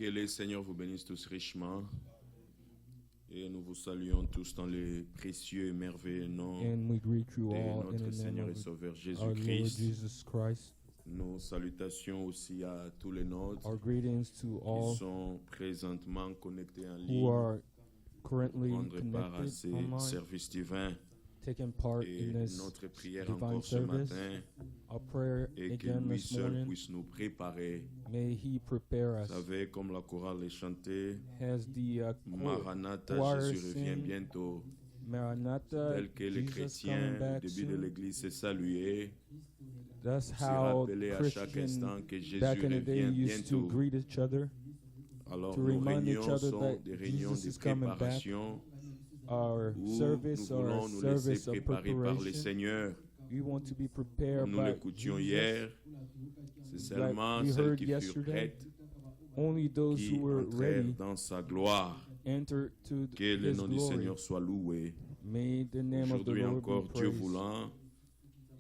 Que le Seigneur vous bénisse tous richement. Et nous vous saluons tous dans le précieux et merveilleux nom de notre Seigneur et Sauveur Jésus-Christ. Nos salutations aussi à tous les nôtres qui sont présentement connectés en ligne pour prendre part à ces services divins. Et notre prière encore ce matin et que lui seul puisse nous préparer. Vous savez, comme la chorale est chantée, Maranatha, Jésus revient bientôt. Tel que les chrétiens au début de l'Église s'est salué, c'est rappelé à chaque instant que Jésus revient bientôt. Alors nos réunions sont des réunions de préparation où nous voulons nous laisser préparer par le Seigneur. Comme nous l'écoutions hier, c'est seulement celles qui furent prêtes qui entrèrent dans sa gloire. Que le nom du Seigneur soit loué. Aujourd'hui encore, Dieu voulant,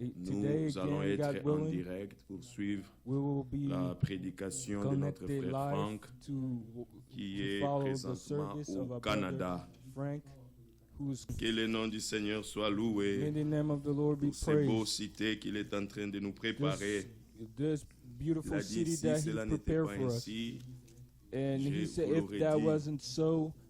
Nous allons être en direct pour suivre la prédication de notre frère Frank qui est présentement au Canada. Que le nom du Seigneur soit loué pour ces beaux cités qu'il est en train de nous préparer. Il a dit si cela n'était pas ainsi, je vous l'aurais dit.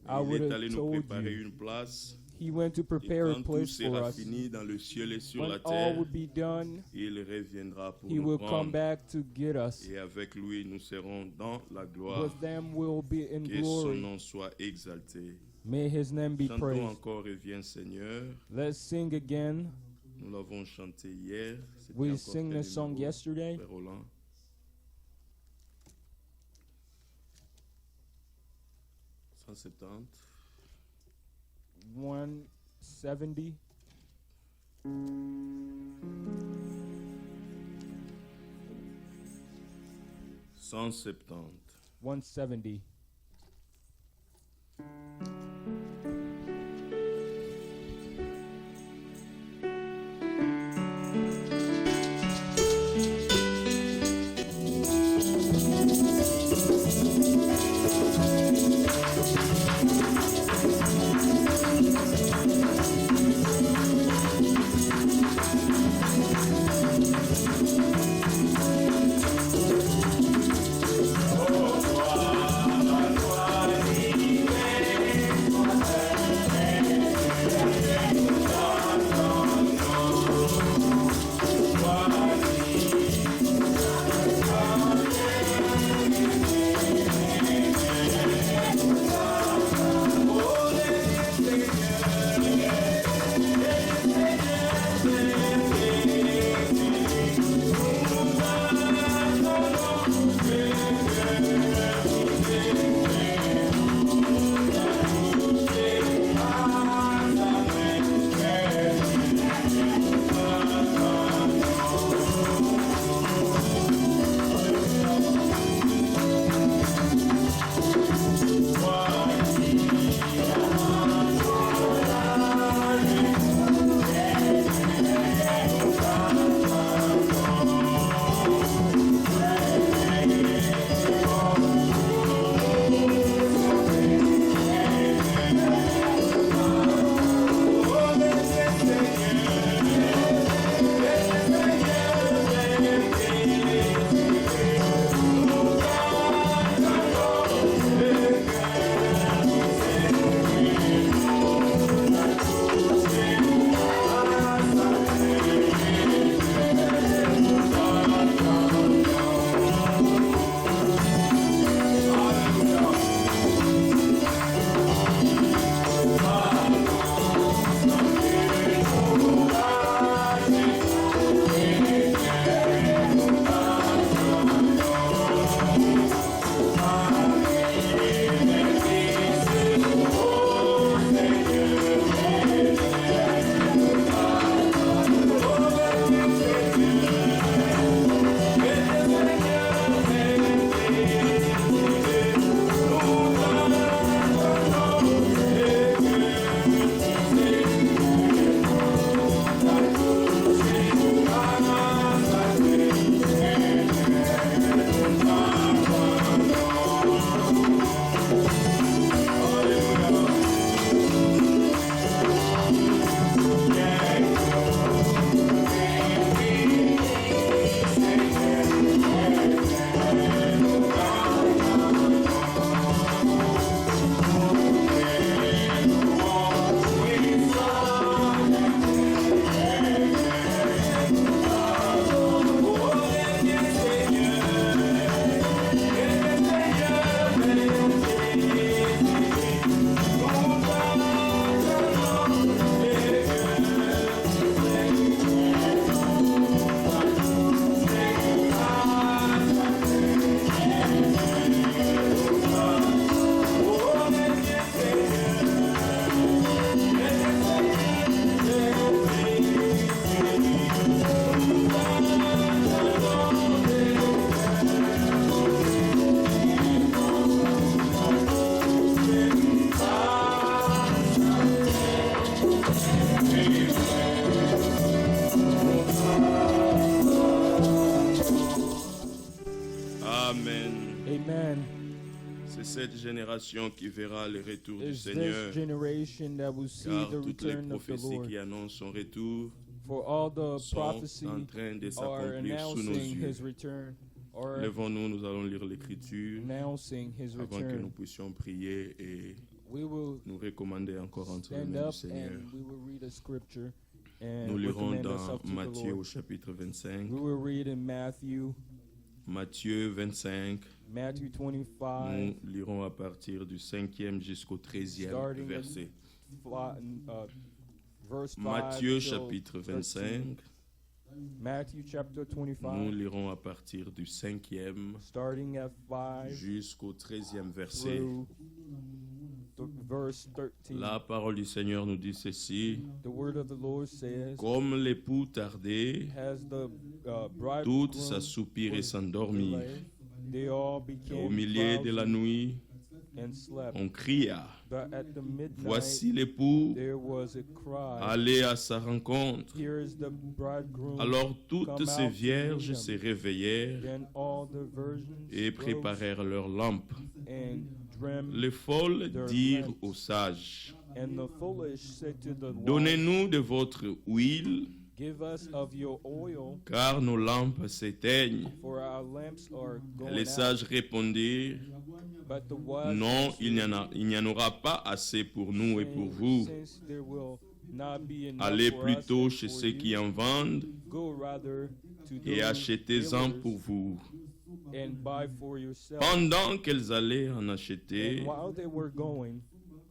Il est allé nous préparer une place. He went to prepare a place for us. Fini dans le ciel et sur when la terre, all would be done, il reviendra pour he nous will prendre. come back to get us. Et avec lui, nous serons dans la gloire. With them we'll be in Que son glory. nom soit exalté. May his name be Chantons praised. encore Reviens Seigneur. Let's sing again. Nous l'avons chanté hier. C'était We encore sang quel this song numéro, yesterday. Frère Roland? 170. 170. 170. Oh, C'est cette génération qui verra le retour du It's Seigneur. this generation that will see Car the toutes les return of the prophéties Lord. qui annoncent son retour For all the sont prophecy en train de are s'accomplir sous nos announcing yeux. His return, or Levons-nous, nous allons lire l'Écriture announcing His avant que nous return. puissions prier et We will nous recommander encore entre les stand mains up du Seigneur. and we will read a scripture and Nous lirons recommend us dans up to the Matthieu au Lord. chapitre 25. We will read in Matthieu 25, Matthew 25, nous lirons à partir du 5e jusqu'au 13e starting verset. verse 5. Matthieu till chapitre 25, Matthew chapter nous 25, lirons à partir du 5e starting at 5 jusqu'au 13e verset. through verse 13. La parole du Seigneur nous dit ceci: The word of the Lord says, comme l'époux tardait, as the toutes bridegroom s'assoupirent et was s'endormirent. delayed, they all Au became milieu de la drowsy nuit, and slept. on cria: But at the midnight voici l'époux, there was a cry, allez à sa rencontre. here is the bridegroom. Alors toutes Come ces out to vierges meet se him. réveillèrent Then all the virgins et rose préparèrent leurs lampes. and dreamt, Les folles their dirent lamps. aux sages: and the foolish said to the wise, donnez-nous de votre huile, give us of your oil, car nos lampes s'éteignent. for our lamps are going Les out. sages répondirent: But the wise non, answered, il n'y en aura pas assez pour nous et pour vous. since there will not be enough Allez for us plutôt and chez for ceux you, qui en vendent go rather to et those achetez-en dealers pour vous. and buy for yourself. Pendant qu'elles allaient en acheter, And while they were going,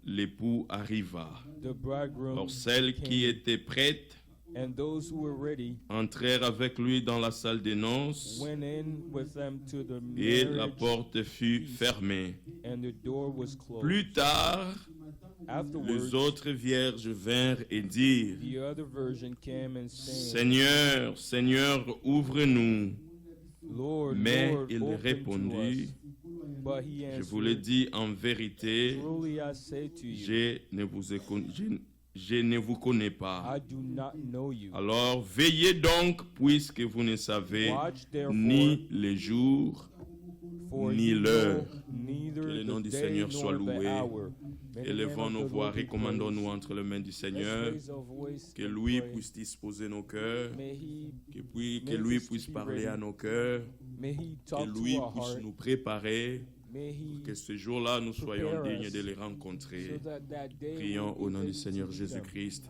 l'époux arriva. the bridegroom Or celles qui came, étaient prêtes and those who were ready entrèrent avec lui dans la salle des noces, went in with them to the et la marriage, porte fut fermée. and the door was closed. Plus tard, Afterwards, les autres vierges vinrent et dirent: the other virgin came and saying, Seigneur, Seigneur, ouvre-nous. Lord, Mais Lord, il open répondit: to us. But he je vous le answered, dis en vérité, truly I say to you, je ne vous connais pas. I do not know you. Alors veillez donc, puisque vous ne savez Watch therefore, ni les jours, for ni you l'heure. know neither Que le nom the du day Seigneur nor soit the loué. hour. May the Élevons name nos of the voix, Lord be recommandons-nous praised. entre les mains du Let's Seigneur. raise our voice Que and lui pray. puisse disposer nos cœurs, May he, que lui puisse parler à nos cœurs, may he que talk lui to our puisse heart. nous préparer, May he, que ce jour-là nous soyons prepare dignes us de les rencontrer. so that that day Prions we'll au be nom able du to Seigneur see them. Jésus-Christ.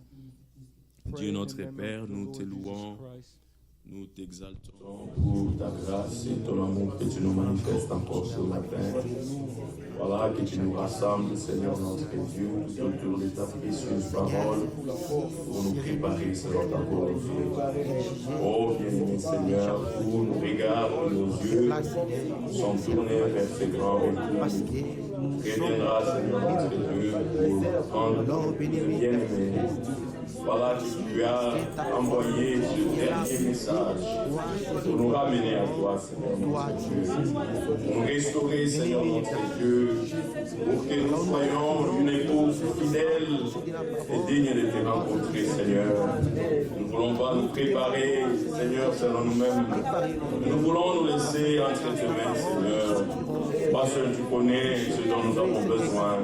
Pray Dieu in notre the name of Père, the nous Lord te Jesus louons, Christ. nous t'exaltons pour ta grâce et ton amour que tu nous manifestes encore ce matin. Voilà que tu nous rassembles, Seigneur notre Dieu, tout autour de ta précieuse parole pour nous préparer selon ta volonté. Oh bien-aimé Seigneur, pour nos regards et nos yeux sont tournés vers ces grands retours. Reviendra, Seigneur notre Dieu, pour prendre les bien-aimés. Voilà que tu as envoyé ce dernier message pour nous ramener à toi, Seigneur notre Dieu. Pour nous restaurer, Seigneur notre Dieu, pour que nous soyons une épouse fidèle et digne de te rencontrer, Seigneur. Nous ne voulons pas nous préparer, Seigneur, selon nous-mêmes. Nous voulons nous laisser entre tes mains, Seigneur. Toi seul tu connais ce dont nous avons besoin.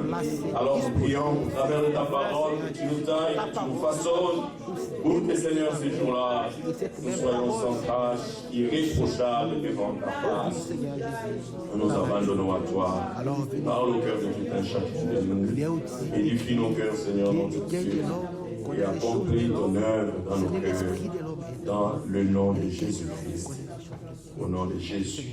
Alors nous prions au travers de ta parole que tu nous tailles, que tu nous façonnes, pour que Seigneur ce jour-là, nous soyons sans tâche, irréprochables devant ta face. Nous nous abandonnons à toi. Parle au cœur de tout un chacun de nous. Édifie nos cœurs, Seigneur notre Dieu, et accomplis ton œuvre dans nos cœurs, dans le nom de Jésus-Christ. Au nom de Jésus.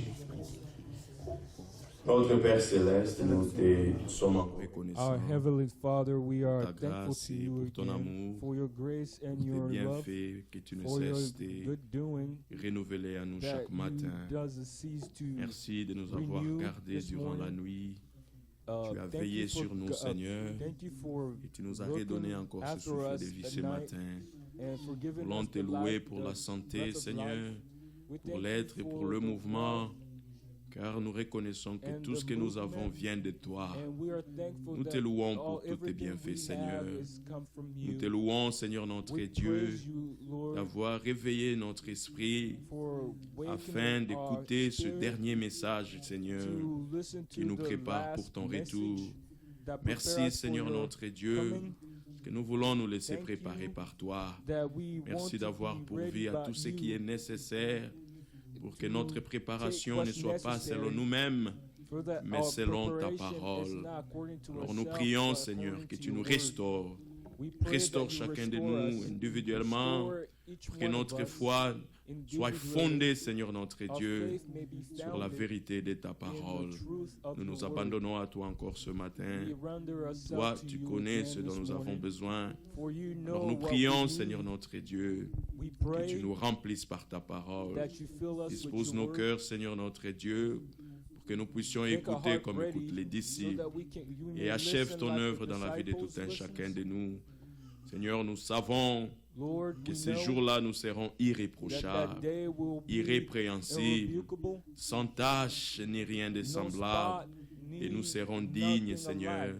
Notre Père Céleste, nous te sommes Our reconnaissants Heavenly Father, we are ta thankful grâce to et you pour ton again amour, for your grace and pour tes your love, bienfaits que tu ne for your cesses de good doing renouveler à nous that chaque you matin. doesn't cease to Merci de nous avoir renew gardés this durant la morning. nuit. Tu as Thank veillé you for sur nous, Seigneur, thank you for et tu nous as looking redonné encore ce after souffle us de vie at ce night matin. and for giving Voulons us te the louer life, pour the la santé, breath of Seigneur, life. We pour thank l'être et you pour for le the mouvement car nous reconnaissons que and tout ce the que nous avons movement. vient de toi. And we are thankful Nous te that louons pour tous tes everything bienfaits, we Seigneur. have has come from Nous you. te louons, Seigneur notre We Dieu, praise you, Lord, d'avoir réveillé notre esprit for afin wakening our d'écouter ce spirit dernier message, Seigneur, to listen qui to nous the prépare pour last ton message retour. that prepare Merci, us for Seigneur your notre Dieu, coming, que nous voulons nous laisser Thank préparer you par toi. that we want Merci to d'avoir be pourvu ready à by tout ce qui you est nécessaire pour que to notre take préparation ne what's soit pas necessary, selon nous-mêmes, for that mais our selon ta preparation is parole. not according to Alors nous ourselves, prions, but Seigneur, according que to tu your nous word. restaures. We pray Restaure that you chacun de restore nous us, individuellement, restore each pour que one of notre us foi soit individually, fondée, Seigneur notre our Dieu, faith may be sur la founded vérité de ta in parole. the truth of Nous your nous word. abandonnons à toi encore ce matin. We render ourselves Toi, to tu you connais again ce dont this nous avons morning, besoin. for you know Alors nous what we prions, need. Seigneur notre Dieu, We que pray tu nous remplisses par ta parole. that you fill us with Dispose your nos word. cœurs, Seigneur notre Dieu, pour que nous puissions Make our écouter heart comme ready écoutent les so disciples. that we may Et achève listen ton like œuvre the dans la vie de tout disciples un listened. chacun de nous. Seigneur, nous savons Lord, que we ces know jours-là, nous serons that irréprochables, day will be irrépréhensibles, irrebukable, sans tâche ni rien de no semblable. spot, Et nous need, serons dignes, nothing Seigneur, alike.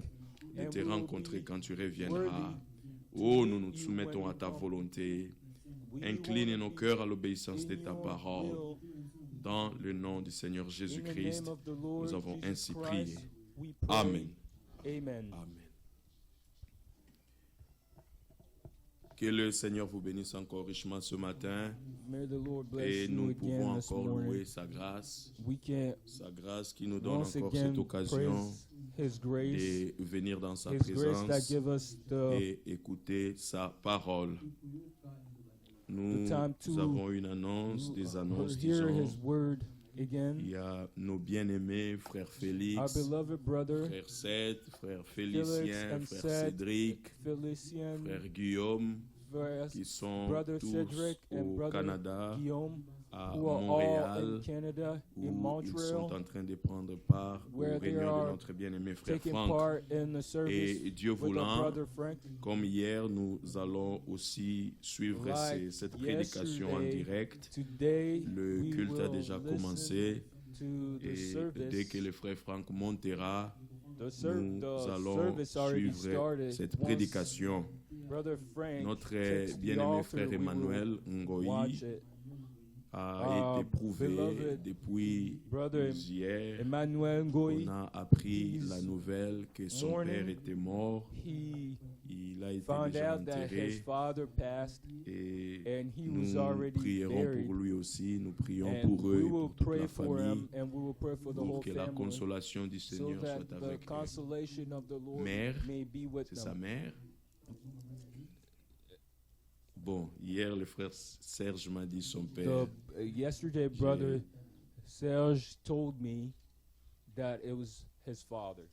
de And te we will rencontrer be quand tu reviendras. worthy Oh, to nous meet nous you soumettons when à you ta come. volonté. We Incline wanna nos be cœurs à l'obéissance in de ta your parole. will. Dans le nom du Seigneur In the Jésus-Christ, name of the Lord nous avons Jesus ainsi Christ, prié. we pray. Amen. Amen. Amen. Que le Seigneur vous bénisse encore richement ce matin. May the Lord bless Et you nous again pouvons this encore morning. louer sa grâce. We can Sa grâce qui nous donne once encore again cette occasion praise His grace, de venir dans sa His grace that présence give us the et écouter sa parole. Nous time to avons une annonce, des annonces, hear disons. His word again. Il y a nos bien-aimés, frère Our Félix, beloved brother frère Seth, frère Felix Félicien, and frère Seth, Cédric, Felician, frère Guillaume, Vers- qui sont brother tous Cedric and au brother Canada, Guillaume, à who are all in Montréal, Canada, in où ils sont Montreal, en train de prendre part where aux they réunions de are notre bien-aimé frère taking Franck. part in the service Et Dieu with our voulant, brother Frank. comme hier, nous allons aussi suivre Like cette prédication en yesterday, direct. Today, Le we culte a will déjà listen commencé to the et service. dès que le frère Franck montera, The nous allons service already suivre started. cette Once prédication. Brother Frank Notre takes the bien-aimé altar, frère we will Emmanuel watch Ngoyi it. a été prouvé beloved depuis brother hier. Emmanuel On Ngoyi, a appris this la nouvelle que son morning, père était mort. he Il a été found déjà out that his enterré father passed, et and he was nous already prierons buried. pour lui aussi. Nous prions And pour eux we et will pour toute pray la for famille him, and we will pray for the pour whole que la family, consolation du so Seigneur that soit the avec eux. consolation of the Lord Mère, may be with C'est sa them. mère. Bon, hier, le frère Serge m'a dit son père. Yesterday, brother Serge told me that it was his father.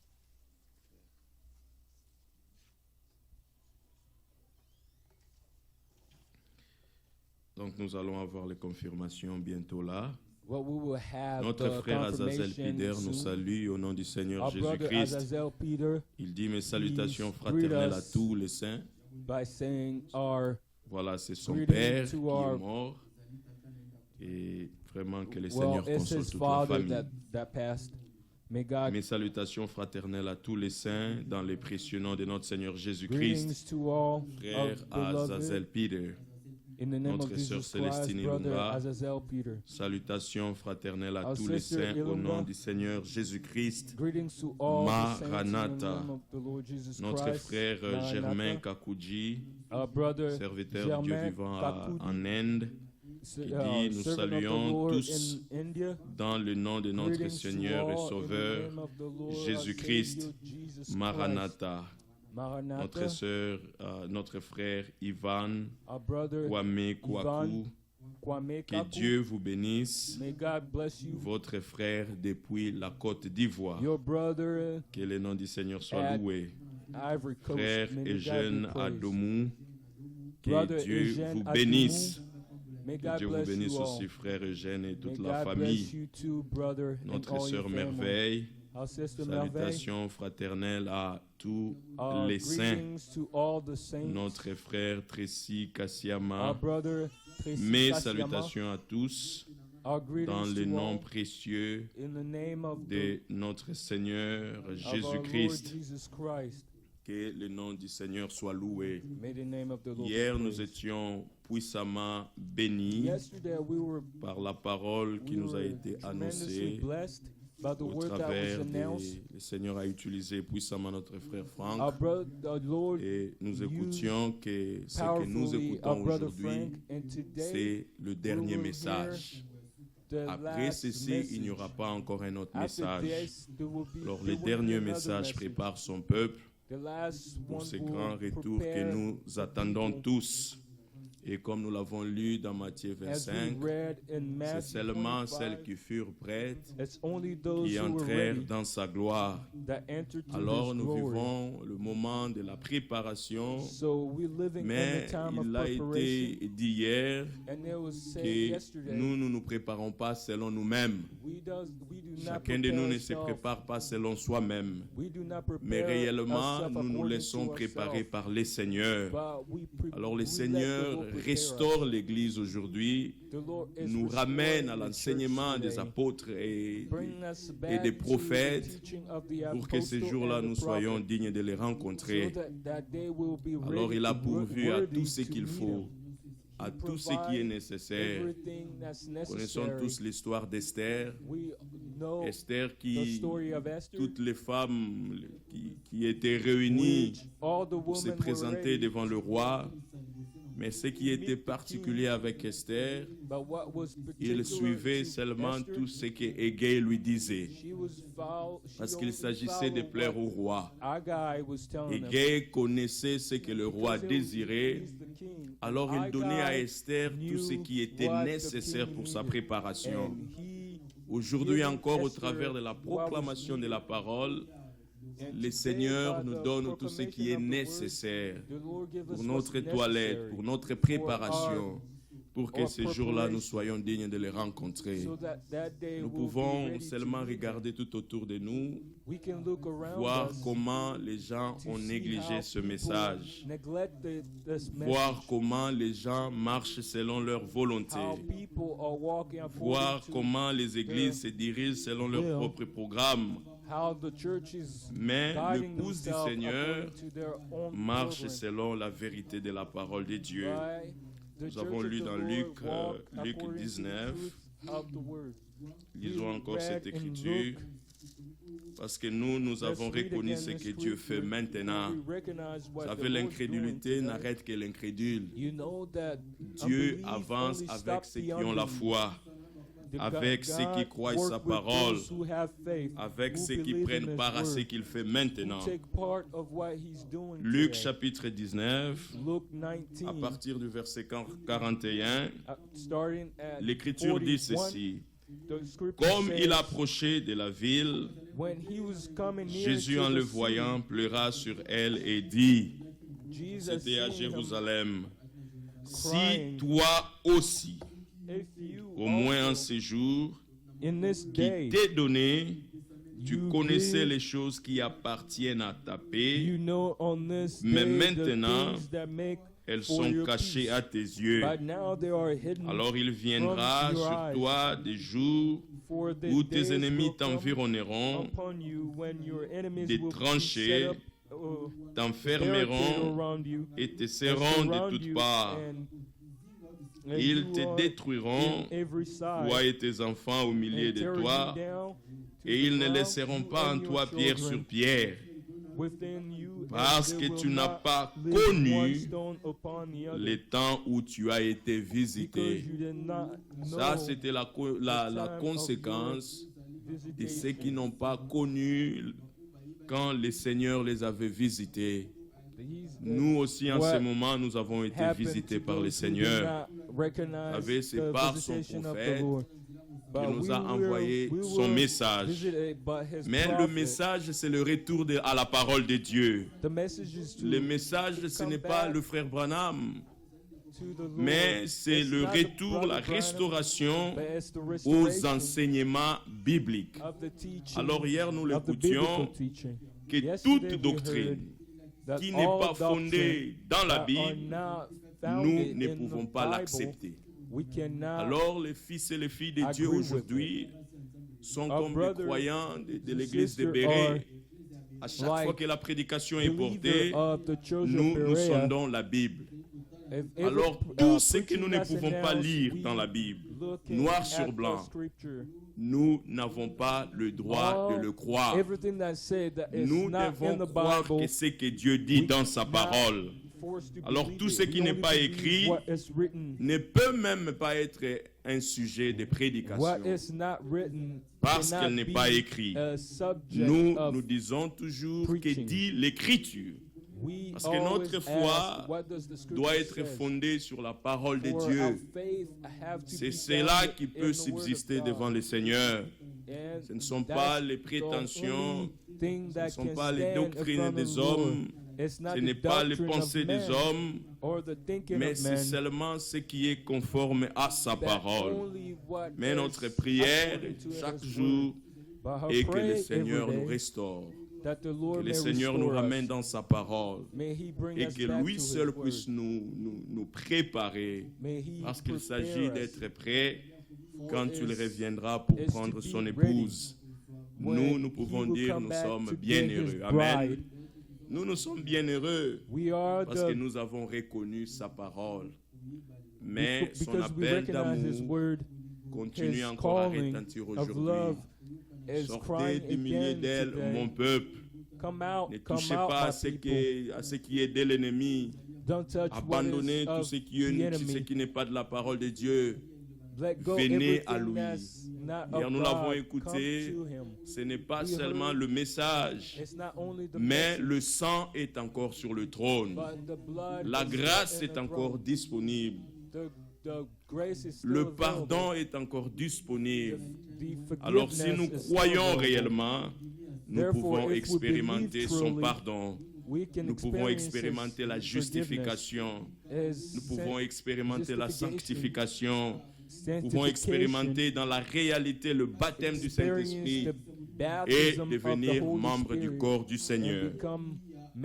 Donc nous allons avoir les confirmations bientôt là. Well, we will have Notre the frère Azazel confirmation Pider nous soon. salue au nom du Seigneur Our brother Jésus-Christ. Azazel Peter, Il dit mes salutations greet fraternelles à us tous les saints. by saying our Voilà, c'est son greeting père to qui our- est mort. Et vraiment que le well, Seigneur it's console his toute la father famille. that passed. May God Mes salutations fraternelles à tous les saints dans les précieux noms de notre Seigneur Jésus-Christ. greetings to all Frère of beloved Azazel Peter. in the name notre of sœur Jesus Christ, Célestine brother Ilunga. Azazel Peter. Salutations fraternelles à Our tous les sister saints au Ilunga. nom du Seigneur Jésus-Christ. Greetings to all the saints in the Maranatha. name of the Lord Jesus Notre Christ. frère Maranatha. Germain Kakouji, Our brother serviteur de Dieu Germain vivant Kakouji, en Inde, qui dit, nous servant of the saluons Lord tous in India. dans le nom de notre Greetings to Seigneur et all in the Sauveur, name of the Lord, our Jésus-Christ. Savior, Jesus Christ. Maranatha. Maranatha. Notre sœur, notre frère Ivan Our brother Kwame Kwaku, Kwame que Kaku. Dieu vous bénisse. May God bless you. Votre frère depuis la Côte d'Ivoire. Your brother Que le nom du Seigneur soit at loué. Ivory Coast. Frère May God Eugène be praised. Adomou, que Brother Dieu Eugène vous Adomou, bénisse. May Que God Dieu vous bless bénisse you all. aussi, frère Eugène et toute May la God famille. bless you too, brother, and Notre all your sœur family. Merveille, Our sister Merveille. salutations fraternelles à tous Our les saints. greetings to all the saints. Notre frère Tracy Our Kassiama, brother Tracy mes Kassiama. salutations à tous. dans le nom précieux de notre Seigneur Jésus-Christ. Que le nom du Seigneur soit loué. Hier, nous étions puissamment bénis par la parole qui nous a été annoncée. Au travers le Seigneur a utilisé puissamment notre frère Franck. Et nous écoutions que ce que nous écoutons aujourd'hui, c'est le dernier message. Après ceci, il n'y aura pas encore un autre message. Alors, le dernier message prépare son peuple pour ce grand retour que nous attendons tous. Et comme nous l'avons lu dans Matthieu 25, c'est seulement celles qui furent prêtes qui entrèrent dans sa gloire. Alors nous vivons le moment de la préparation, mais il a été dit hier que nous ne nous préparons pas selon nous-mêmes. Chacun de nous ne se prépare pas selon soi-même, mais réellement nous nous laissons préparer par le Seigneur. Alors le Seigneur restaure l'Église aujourd'hui, nous ramène à l'enseignement des apôtres et des prophètes pour que ce jour-là nous soyons dignes de les rencontrer. Alors il a pourvu à tout ce qu'il faut, à tout ce qui est nécessaire. Nous connaissons tous l'histoire d'Esther. Esther toutes les femmes qui étaient réunies pour se présenter devant le roi. Mais ce qui était particulier avec Esther, il suivait seulement tout ce que Haggai lui disait, parce qu'il s'agissait de plaire au roi. Haggai connaissait ce que le roi désirait, alors il donnait à Esther tout ce qui était nécessaire pour sa préparation. Aujourd'hui encore, au travers de la proclamation de la parole, le Seigneur nous donne tout ce qui est nécessaire pour notre toilette, pour notre préparation, pour que ce jour-là, nous soyons dignes de les rencontrer. Nous pouvons seulement regarder tout autour de nous, voir comment les gens ont négligé ce message, voir comment les gens marchent selon leur volonté, voir comment les églises se dirigent selon leur propre programme. Mais l'épouse du Seigneur marche selon la vérité de la parole de Dieu. Nous avons lu dans Luc 19. Lisons encore cette écriture. Parce que nous avons reconnu ce que Dieu fait maintenant. Vous savez, l'incrédulité n'arrête que l'incrédule. Dieu avance avec ceux qui ont la foi, avec ceux qui croient sa parole, avec ceux qui prennent part à ce qu'il fait maintenant. Luc chapitre 19, à partir du verset 41, l'Écriture dit ceci. Comme il approchait de la ville, Jésus, en le voyant, pleura sur elle et dit, c'était à Jérusalem, si toi aussi, au moins en ce jour qui t'est donné, tu connaissais les choses qui appartiennent à ta paix, mais maintenant elles sont cachées à tes yeux. Alors il viendra sur toi des jours où tes ennemis t'environneront, des tranchées t'enfermeront et te serront de toutes parts. Ils te détruiront, toi et tes enfants au milieu de toi, et ils ne laisseront pas en toi pierre sur pierre, parce que tu n'as pas connu les temps où tu as été visité. Ça, c'était la conséquence de ceux qui n'ont pas connu quand le Seigneur les avait visités. Nous aussi, en ce moment, nous avons été visités par le Seigneur. Vous savez, c'est par son prophète qu'il nous a envoyé son message. Mais le message, c'est le retour à la parole de Dieu. Le message, ce n'est pas le frère Branham, mais c'est le retour, la restauration aux enseignements bibliques. Alors hier, nous l'écoutions, que toute doctrine qui n'est pas fondée dans la Bible, nous ne pouvons pas l'accepter. Alors les fils et les filles de Dieu aujourd'hui sont comme les croyants de l'église de Béret. À chaque fois que la prédication est portée, nous sondons la Bible. Alors tout ce que nous ne pouvons pas lire dans la Bible, noir sur blanc, nous n'avons pas le droit de le croire. Nous devons croire que ce que Dieu dit dans sa parole. Alors tout ce qui n'est pas écrit ne peut même pas être un sujet de prédication parce qu'elle n'est pas écrite. Nous disons toujours que dit l'Écriture. Parce que notre foi doit être fondée sur la parole de Dieu. C'est cela qui peut subsister devant le Seigneur. Ce ne sont pas les prétentions, ce ne sont pas les doctrines des hommes, ce n'est pas les pensées des hommes, mais c'est seulement ce qui est conforme à sa parole. Mais notre prière chaque jour est que le Seigneur nous restaure. Que le Seigneur nous ramène dans sa parole et que lui seul puisse nous préparer parce qu'il s'agit d'être prêt quand il reviendra pour prendre son épouse. Nous pouvons dire nous sommes bien heureux. Amen. Nous sommes bien heureux parce que nous avons reconnu sa parole. Mais son appel d'amour continue encore à retentir aujourd'hui. Sortez du milieu d'elle, mon peuple. Ne touchez pas à ce qui est de l'ennemi. Abandonnez tout ce qui n'est pas de la parole de Dieu. Venez à lui. Et nous l'avons écouté. Ce n'est pas seulement le message, mais le sang est encore sur le trône. La grâce est encore disponible. Le pardon est encore disponible. Alors si nous croyons réellement, nous pouvons expérimenter son pardon. Nous pouvons expérimenter la justification. Nous pouvons expérimenter la sanctification. Nous pouvons expérimenter dans la réalité le baptême du Saint-Esprit et devenir membre du corps du Seigneur.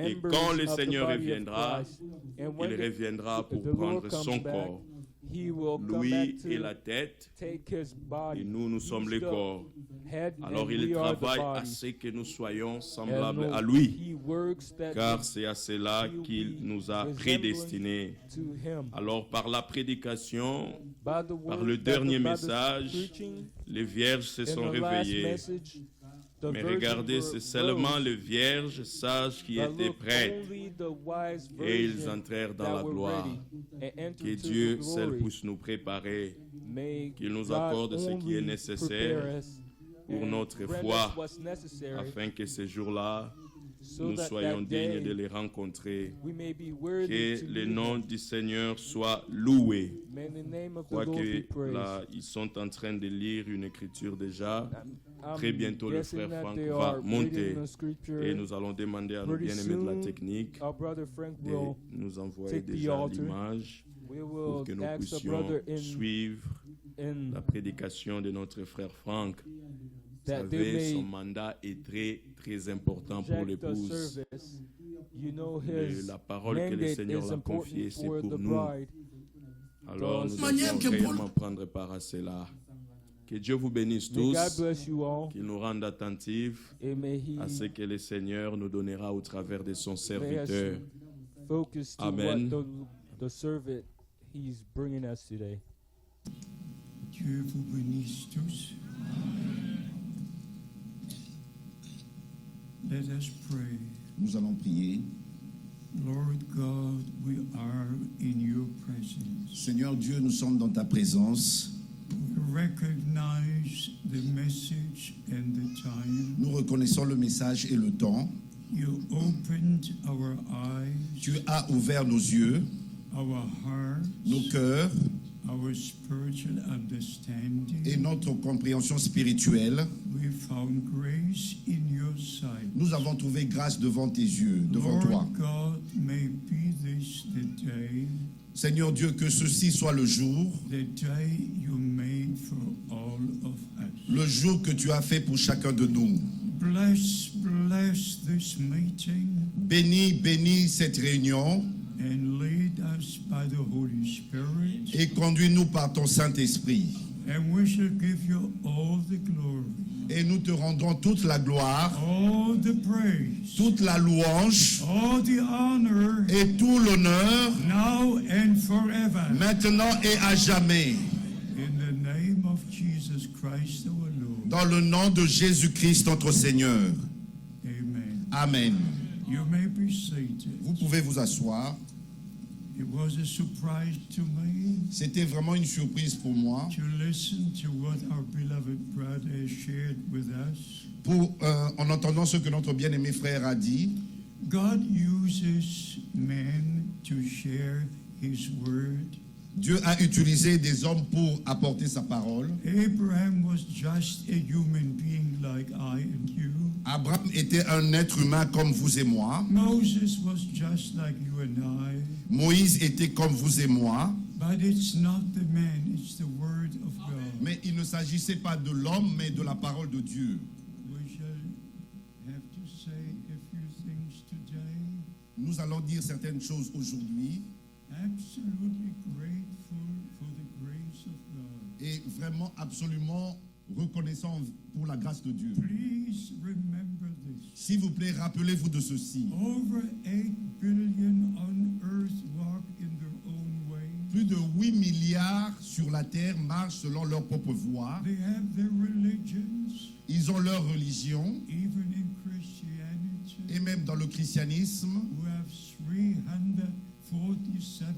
Et quand le Seigneur reviendra, il reviendra pour prendre son corps. Lui est la tête et nous sommes le corps. Alors il travaille à ce que nous soyons semblables à lui, car c'est à cela qu'il nous a prédestinés. Alors par la prédication, par le dernier message, les vierges se sont réveillées. Mais regardez, c'est seulement les vierges sages qui étaient prêtes et ils entrèrent dans la gloire. Que Dieu seul puisse nous préparer, qu'il nous accorde ce qui est nécessaire pour notre foi, afin que ce jour-là, nous soyons dignes de les rencontrer. Que le nom du Seigneur soit loué. Je crois que là, ils sont en train de lire une écriture déjà. Très bientôt, le frère Frank va monter et nous allons demander à nos bien-aimés de la technique de nous envoyer déjà l'image pour que nous puissions suivre la prédication de notre frère Frank. Vous savez, son mandat est très, très important pour l'épouse. La parole que le Seigneur l'a confiée, c'est pour nous. Alors, nous devons réellement prendre part à cela. Que Dieu vous bénisse tous, qu'il nous rende attentifs à ce que le Seigneur nous donnera au travers de son serviteur. Amen. Dieu vous bénisse tous. Let us pray. Nous allons prier. Lord God, we are in your presence. Seigneur Dieu, nous sommes dans ta présence. We recognize the message and the time. Nous reconnaissons le message et le temps. You opened our eyes. Tu as ouvert nos yeux, our hearts, nos cœurs, our spiritual understanding. Et notre compréhension spirituelle. We found grace in your sight. Nous avons trouvé grâce devant tes yeux, devant toi. God, may be this the day. Seigneur Dieu, que ceci soit le jour, The day you made for all of us. Le jour que tu as fait pour chacun de nous. Bless this meeting. Bénis cette réunion. And lead us by the Holy Spirit. et conduis-nous par ton Saint-Esprit. And we shall give you all the glory, Et nous te rendrons toute la gloire, all the praise, toute la louange all the honor, et tout l'honneur, now and forever. maintenant et à jamais. In the name of Jesus Christ our Lord. Dans le nom de Jésus-Christ, notre Seigneur. Amen. Amen. You may be seated. Vous pouvez vous asseoir. It was a surprise to me C'était vraiment une surprise pour moi to listen to what our beloved brother has shared with us. en entendant ce que notre bien-aimé frère a dit. God uses men to share his word. Dieu a utilisé des hommes pour apporter sa parole. Abraham was just a human being like I and you. Abraham était un être humain comme vous et moi. Moses was just like you and I. Moïse était comme vous et moi. But it's not the man, it's the word of God. Mais il ne s'agissait pas de l'homme, mais de la parole de Dieu. We shall have to say a few things today. Nous allons dire certaines choses aujourd'hui Absolutely grateful for the grace of God. et vraiment absolument reconnaissant pour la grâce de Dieu. Please remember this. S'il vous plaît, rappelez-vous de ceci. Over 8 billion on earth walk in their own way. Plus de 8 milliards sur la terre marchent selon leur propre voie. They have their religions, Ils ont leur religion, even in Christianity. et même dans le christianisme, We have 347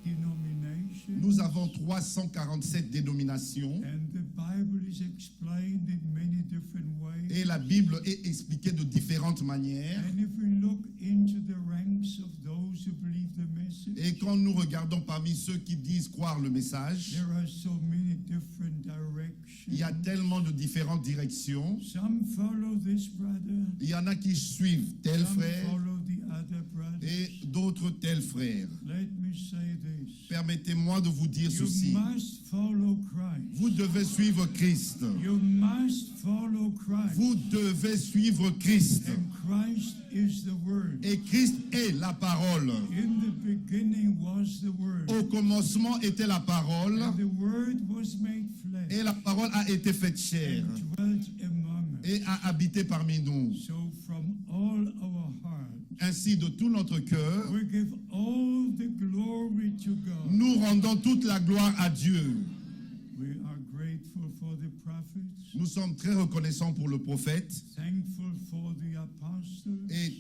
denominations. nous avons 347 dénominations. And the Bible is explained in many different ways. Et la Bible est expliquée de différentes manières. And if we look into the ranks of those who believe the message, Et quand nous regardons parmi ceux qui disent croire le message, there are so many different directions. il y a tellement de différentes directions. Some follow this brother, Il y en a qui suivent tel some frère follow the other brother. et d'autres tel frère. Let me say this. Permettez-moi de vous dire You ceci. must follow Christ. Vous devez suivre Christ. You must follow Christ. Vous devez suivre Christ. And Christ is the Word. Et Christ est la parole. In the beginning was the Word. Au commencement était la parole And the Word was made flesh et la parole a été faite chair and dwelt among us. et a habité parmi nous. So from all our heart, Ainsi, de tout notre cœur, we give all the glory to God. nous rendons toute la gloire à Dieu. We are grateful for the prophets, Nous sommes très reconnaissants pour le prophète thankful for the apostles, et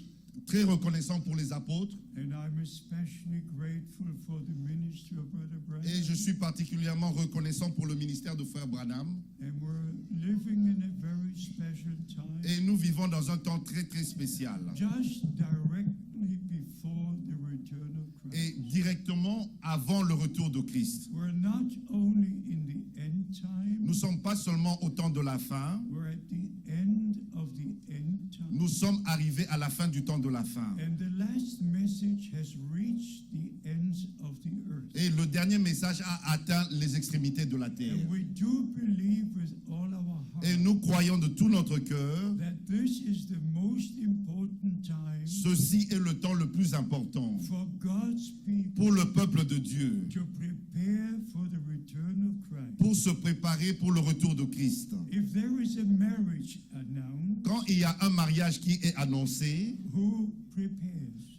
très reconnaissants pour les apôtres. and I'm especially grateful for the ministry of Brother Branham. Et je suis particulièrement reconnaissant pour le ministère de Frère Branham. And we're living in a very special time, Et nous vivons dans un temps très très spécial. just directly before the return of Christ. Et directement avant le retour de Christ. We're not only in the end time, Nous ne sommes pas seulement au temps de la fin, we're at the end of the end time. nous sommes arrivés à la fin du temps de la fin. And the last message has reached the ends of the earth. Et le dernier message a atteint les extrémités de la terre. And we do believe with all our Et heart nous croyons de tout notre cœur, that this is the most important time ceci est le temps le plus important for God's people pour le peuple de Dieu, to prepare for the return of Christ. pour se préparer pour le retour de Christ. If there is a marriage announced, Quand il y a un mariage qui est annoncé, who prepares?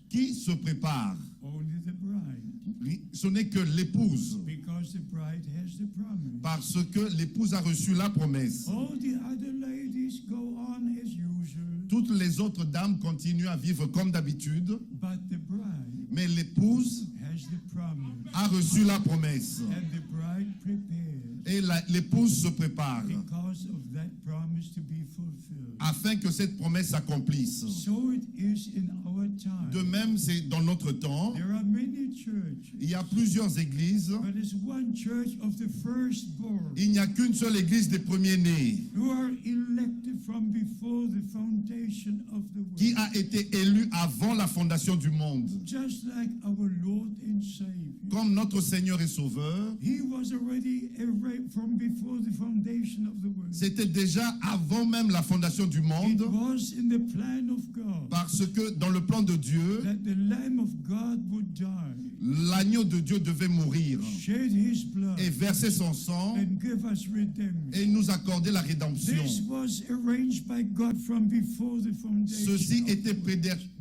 qui se prépare? Only the bride, Ce n'est que l'épouse, because the bride has the promise. parce que l'épouse a reçu la promesse. All the other ladies go on as usual, Toutes les autres dames continuent à vivre comme d'habitude, but the bride mais l'épouse has the promise, a reçu la promesse. and the bride prepares Et l'épouse se prépare because of that promise to be fulfilled. afin que cette promesse s'accomplisse. So it is in our time. De même, c'est dans notre temps. There are many churches, Il y a plusieurs églises. but it's one church of the firstborn Il n'y a qu'une seule église des premiers-nés who are elected from before the foundation of the qui world. a été élue avant la fondation du monde. Just like our Lord and Savior. Comme notre Seigneur et Sauveur, He was already a from before the foundation of the world. C'était déjà avant même la fondation du It monde, was in the plan of God parce que dans le plan de Dieu, that the Lamb of God would die, l'agneau de Dieu devait mourir shed his blood, et verser son sang and give us redemption. et nous accorder la rédemption. This was arranged by God from before the foundation. Ceci of était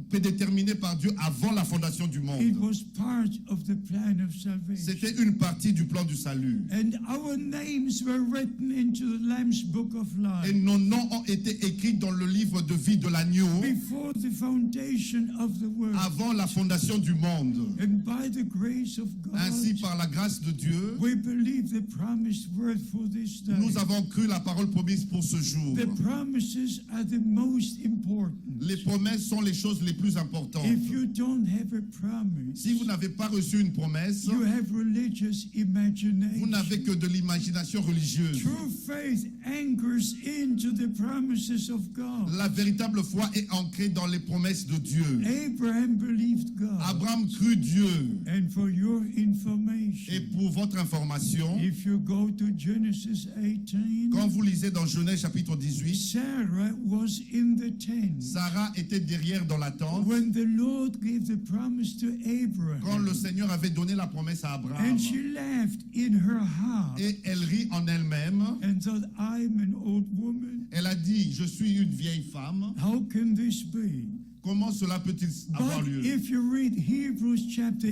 prédéterminé par Dieu avant la fondation du It monde. was part of the plan of salvation. C'était une partie du plan du salut. And our names were written into the Lamb's book of Et life nos noms ont été écrits dans le livre de vie de l'agneau before the foundation of the world. avant la fondation du monde. And by the grace of God, Ainsi, par la grâce de Dieu, we believe the promised word for this day. nous avons cru la parole promise pour ce jour. The promises are the most important. Les promesses sont les choses les plus importantes. If you don't have a promise, Si vous n'avez pas reçu une promesse, you have religious vous imagination. n'avez que de l'imagination religieuse. True faith anchors into the promises of God. La véritable foi est ancrée dans les promesses de Dieu. Abraham believed God. Abraham crut Dieu. And for your Et information, pour votre information, if you go to Genesis 18, quand vous lisez dans Genèse chapitre 18, Sarah was in the tent Sarah était derrière dans la tente when the Lord gave the promise to quand le Abraham. Seigneur avait donné la promesse à Abraham. And she laughed in her heart Et elle rit en elle-même. and thought, I'm an old woman. Elle a dit, je suis une vieille femme. How can this be? Comment cela peut-il avoir But lieu? if you read Hebrews chapter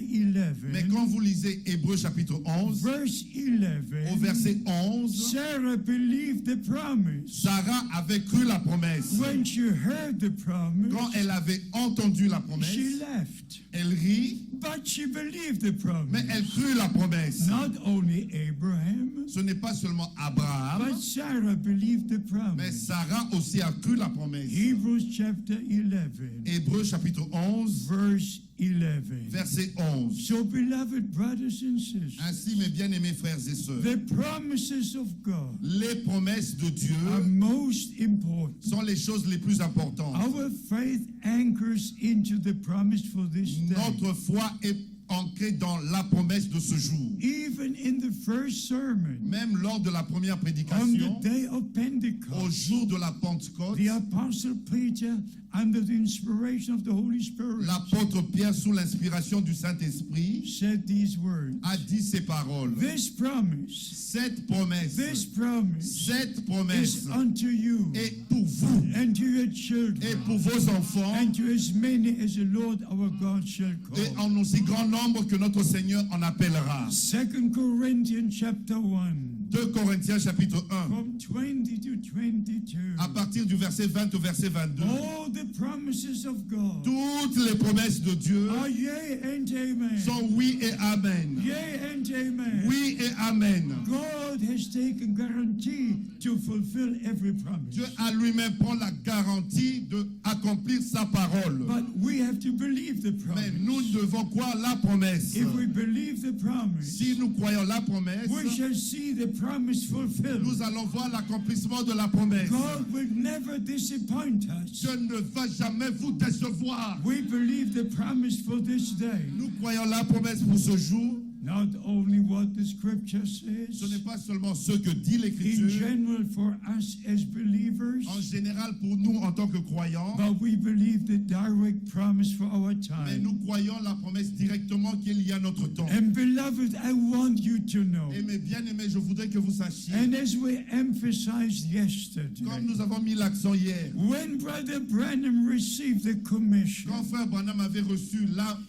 Mais 11, quand vous lisez Hébreux chapitre 11, verse au 11, verset 11, Sarah believed the promise. Sarah avait cru la promesse. When she heard the promise, Quand elle avait entendu la she promesse, left. elle rit, But she believed the promise. mais elle crut la promesse. Not only Abraham, Ce n'est pas seulement Abraham, but Sarah believed the mais promise. Sarah aussi a cru la promesse. Hebrews chapter 11, Hébreux chapitre 11, verse 11. verset 11. So, beloved brothers and sisters, Ainsi, mes bien-aimés frères et sœurs, the promises of God les promesses de Dieu are most important. sont les choses les plus importantes. Our faith anchors into the promise for this day. Notre foi est ancrée dans la promesse de ce jour. Even in the first sermon, Même lors de la première on prédication, the day of au Pentecost, jour de la Pentecôte, the Apostle Peter, under the inspiration of the Holy Spirit, l'apôtre Pierre, sous l'inspiration du Saint-Esprit, said these words. a dit ces paroles. This promise, Cette promesse, this promise cette promesse is unto you est pour vous and to your et children pour vos enfants and to as many as the Lord our God shall et call. en aussi grand nombre que notre Seigneur en appellera. 2 Corinthians chapter 1, 2 Corinthiens chapitre 1, from 20 to 22. à partir du verset 20 au verset 22. All the promises of God Toutes les promesses de Dieu are yea and amen. sont oui et amen. Yea and amen. Oui et amen. God has taken guarantee to fulfill every promise. Dieu a lui-même prend la garantie d'accomplir sa parole. But we have to believe the Mais promise. nous devons croire la promesse. If we believe the promise, Si nous croyons la promesse, we shall see the promise fulfilled. nous allons voir l'accomplissement de la promesse. God will never disappoint us. Dieu ne va jamais vous décevoir. We believe the promise for this day. Nous croyons la promesse pour ce jour. Not only what the scripture Ce says, n'est pas seulement ce que dit in l'Écriture, general for us as believers, en général pour nous en tant que croyants, but we believe the direct promise for our mais time. nous croyons la promesse directement qu'il y a notre temps. And beloved, I want you to know, Et mes bien-aimés, je voudrais que vous sachiez, and as we emphasized yesterday, comme nous avons mis l'accent hier, when Brother Branham received the commission quand Frère Branham avait reçu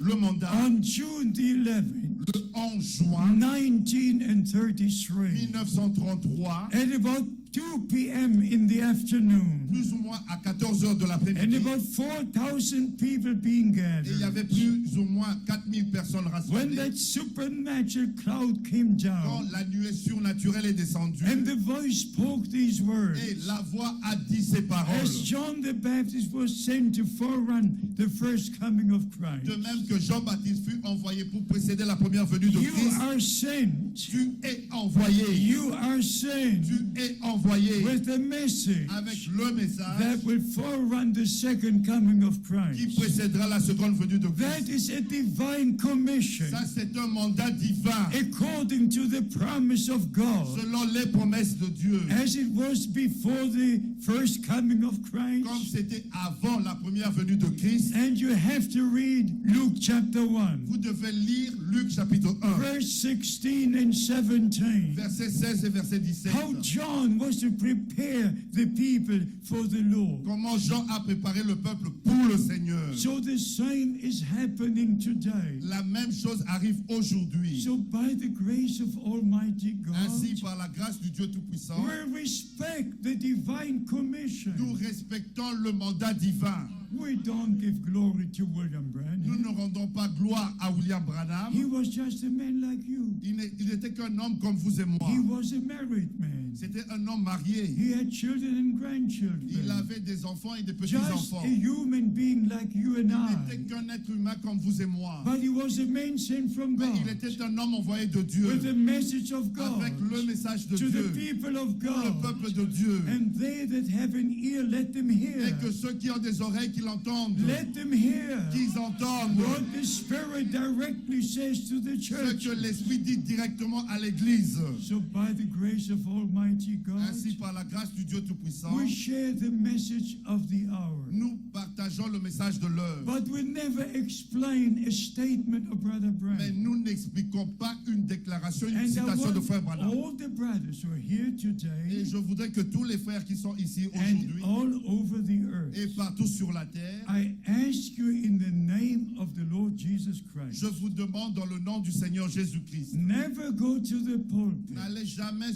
le mandat on June the 11th, le 11 juin 1933, 1933, at about 2 p.m. in the afternoon, plus ou moins à 14 heures de and l'après-midi, about 4,000 people being et il y avait gathered. plus ou moins 4000 personnes When rassemblées. that supernatural cloud came Quand down, la nuée surnaturelle est descendue, and the voice spoke these words, et la voix a dit ces paroles. as John the Baptist was sent to forerun the first coming of De Christ, même que Jean-Baptiste fut envoyé pour précéder la première venue de you Christ, are sent, tu es envoyé. you are sent Tu es envoyé with the message avec le message that will forerun the second coming of qui Christ. précédera la seconde venue de That Christ. is a divine commission Ça, c'est un mandat divin according to the promise of God, selon les promesses de Dieu. as it was before the first coming of Comme Christ. c'était avant la première venue de Christ, And you have to read Luke chapter 1, vous devez lire Luc chapitre 1, verse 16 and 17. versets 16 et verset 17. How John was to prepare the people for the Lord. Comment Jean a préparé le peuple pour le Seigneur. So the same is happening today. La même chose arrive aujourd'hui. So by the grace of Almighty Ainsi, God, par la grâce du Dieu Tout-Puissant, we respect the divine commission. nous respectons le mandat divin. We don't give glory to William Nous Branham. ne rendons pas gloire à William Branham. He was just a man like you. Il n'était qu'un homme comme vous et moi. He was a married man. C'était un homme marié. He had children and Il grandchildren. avait des enfants et des Just petits-enfants. a human being like you and Il n'était I. qu'un être humain comme vous et moi. But he was a man sent from Mais il God était un homme envoyé de Dieu with the message of God avec le message de to Dieu the people of pour le God. peuple de Dieu. And they that have an ear, let them hear. Et que ceux qui ont des oreilles qui l'entendent, Let them hear qu'ils entendent what the Spirit directly says to the ce church. que l'Esprit dit directement à l'Église. So by the grace of Almighty God, Ainsi, par la grâce du Dieu Tout-Puissant, we share the message of the hour. nous partageons le message de l'heure. But we never explain a statement of Brother Mais Branham. nous n'expliquons pas une déclaration, une And I citation de want Frère Branham. all the brothers who are here Et today je voudrais que tous les frères qui sont ici and aujourd'hui all over the earth, et partout sur la terre, I ask you in the name of the Lord Jesus Christ, je vous demande dans le nom du Seigneur Jésus-Christ, never go to the pulpit n'allez jamais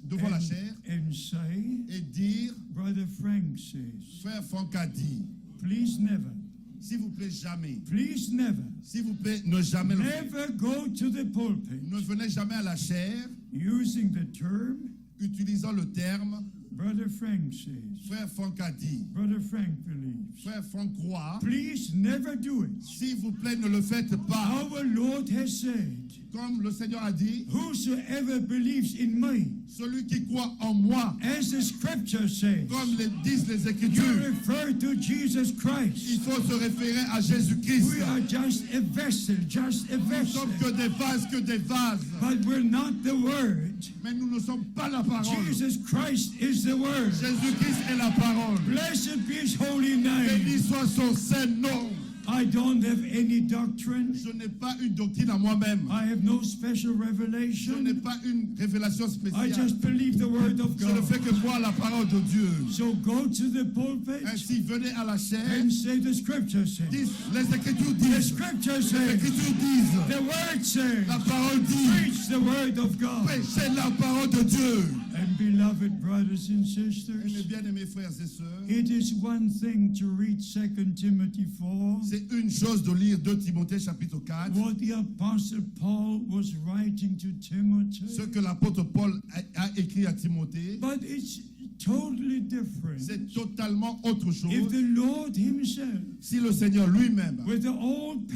devant la chair and say, et dire, Brother Frank says, Frère Franck a dit, please never, s'il vous plaît, jamais. please never, S'il vous plaît, ne jamais le faire. never go to the pulpit Ne venez jamais à la chair using the term, utilisant le terme Brother Frank says, Frère Franck a dit, Brother Frank believes. Frère Franck croit. Please never do it. S'il vous plaît, ne le faites pas. Our Lord has said, Comme le Seigneur a dit, whosoever believes in me, celui qui croit en moi, as the scripture says, comme le disent les you Écritures, refer to Jesus il Christ. faut se référer à Jésus-Christ. We are just a vessel, just a Nous ne vessel. sommes que des vases, que des vases. But we're not the word. Mais nous ne sommes pas la parole. Jesus Christ is the word. Jésus-Christ est la parole. Blessed be his holy name. Béni soit son saint nom. I don't have any doctrine. Je n'ai pas une doctrine à moi-même. I have no special Je n'ai revelation. pas une révélation I spéciale. just believe the word of Je ne God. fais que voir la parole de Dieu. So go to the pulpit Ainsi, venez à la chair. and say the scripture says. Les Écritures The disent. scripture Les says. Écritures disent. The word says. La parole dit. Preach the word of God. Prêchez la parole de Dieu. And beloved brothers and Mes sisters, bien-aimés frères et sœurs, it is one thing to read 2 Timothy 4, c'est une chose de lire 2 Timothée chapitre 4, what the apostle Paul was writing to Timothy, ce que l'apôtre Paul a écrit à Timothée. but it's totally different. C'est totalement autre If chose. the Lord himself, Si le Seigneur lui-même, with the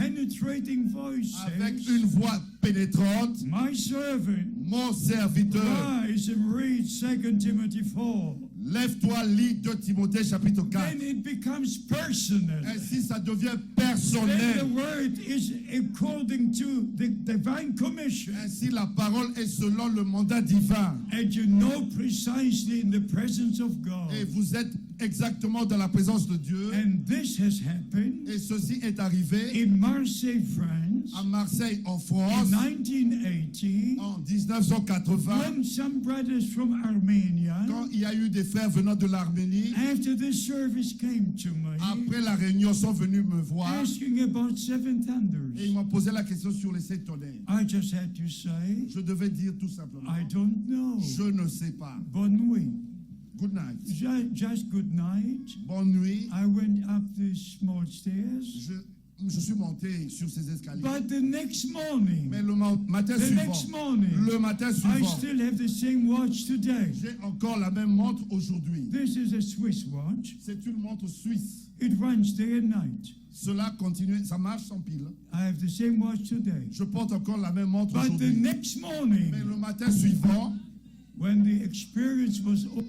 all-penetrating voice, avec says, une voix pénétrante, my servant, mon serviteur, rise and read 2 Timothy 4, lève-toi, lis 2 Timothée chapitre 4. then it becomes personal. Ainsi, ça devient Then the personnel. word is according to the divine commission. Ainsi, la parole est selon le mandat divin. And you know precisely in the presence of God. Et vous êtes exactement dans la présence de Dieu. And this has happened Et ceci est arrivé in Marseille, France, à Marseille, en in France, 1980, en 1980, when some brothers from Armenia, quand il y a eu des frères venant de l'Arménie. after the service came to me, Après la réunion, sont venus me voir asking about seven et ils thunders. m'ont posé la question sur les 7 tonnerres. I just had to say, Je devais dire tout simplement, I don't know. je ne sais pas. Bonne nuit. Good night. Just good night. Bonne nuit. I went up the small stairs. Je suis monté sur ces escaliers. But the next morning, Mais le matin the next suivant, morning, le matin I suivant, still have the same watch today. j'ai encore la même montre aujourd'hui. This is a Swiss watch. C'est une montre suisse. It runs day and night. Cela continue, ça marche sans pile. I have the same watch today. Je porte encore la même montre But the aujourd'hui. next morning, Mais le matin suivant, when the experience was over,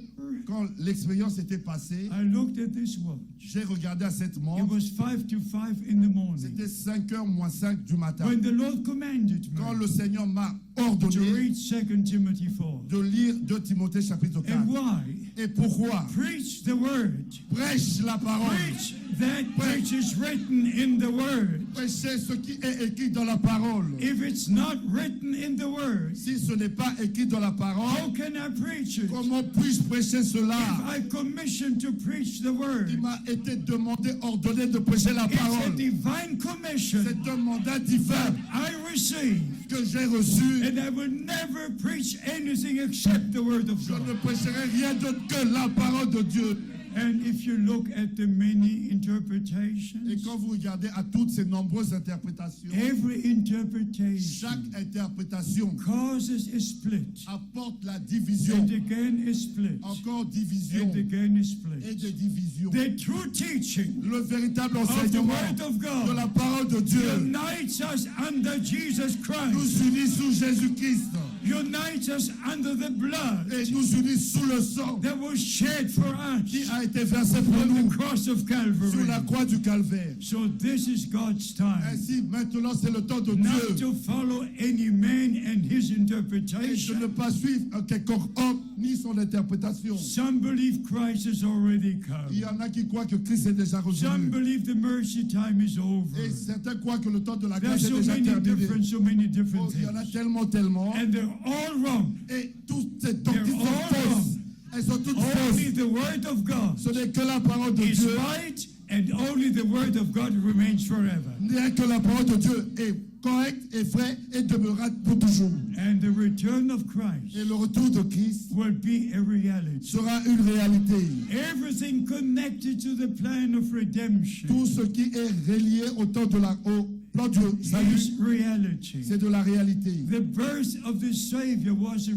quand quand l'expérience était passée, I looked at this watch. j'ai regardé à cette It montre. was 5 to 5 in the morning. C'était 5h moins 5 du matin. When the Lord commanded Quand me le Seigneur m'a to ordonné read 2 Timothy 4. de lire 2 Timothée chapitre 4. And why? Et pourquoi? Preach the word. Prêche la parole. Preach that which is written in the word. Prêchez ce qui est écrit dans la parole. If it's not written in the word, Si ce n'est pas écrit dans la how parole, can I preach it? comment puis-je prêcher cela? If I commission to preach the word, Il m'a été demandé, ordonné de prêcher la it's a parole. divine commission C'est un mandat divin I receive, que j'ai reçu. and I will never preach anything except the word of Je ne God. prêcherai rien d'autre que la parole de Dieu. And if you look at the many Et interpretations, quand vous regardez à toutes ces nombreuses interprétations, every interpretation chaque interprétation causes a split, apporte la division, and again a split, encore division and again a et split. des divisions. The true teaching Le véritable of the enseignement word of de la God parole de Dieu unites us under Jesus Christ, nous unit sous Jésus-Christ unites us under the blood et nous unit sous le sang that was shed for qui us a été versé pour on nous the cross of sur la Calvary. croix du Calvaire. So this is God's time, Ainsi, maintenant, c'est le temps de not Dieu to follow any man and his et de ne interpretation. pas suivre un quelconque homme ni son interprétation. Some believe Christ has already Il y come. en a qui croient que Christ est déjà Some revenu. believe the mercy time is Et over. certains croient que le temps de la grâce There's est déjà terminé. so many Oh, different il y en a things. tellement. And they're all wrong. Et toutes ces doctrines They're sont all fausses. wrong. Elles sont toutes Only fausses. the word of God Ce n'est que la parole de is Dieu. right, and only the word of God remains forever. Rien que la parole de Dieu est correcte et vraie et demeurera pour toujours. And the return of Christ Et le retour de Christ will be a reality. sera une réalité. Everything connected to the plan of redemption Tout ce qui est relié au temps de au plan du salut, is reality. c'est de la réalité. The birth of the Savior was a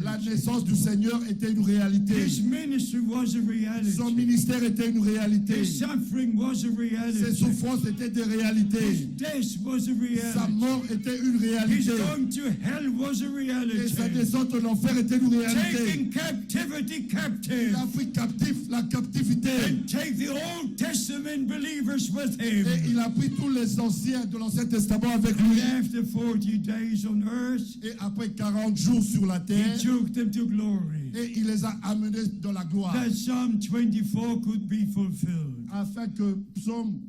La reality. naissance du Seigneur était une réalité. His ministry was a Son reality. ministère était une réalité. His suffering was a Ses reality. souffrances étaient des réalités. His death was a Sa reality. mort était une His réalité. going to hell was a Et sa reality. descente en enfer était une réalité. Taking captivity Il captive, a pris captif la captivité. and take the Old Testament believers with him. Et il a pris tous les anciens de l'Ancien Testament avec And lui. after 40 days on earth, Et après 40 jours sur la he terre, took them to glory, et il les a amenés dans la gloire. that Psalm 24 could be fulfilled. Afin que Psaume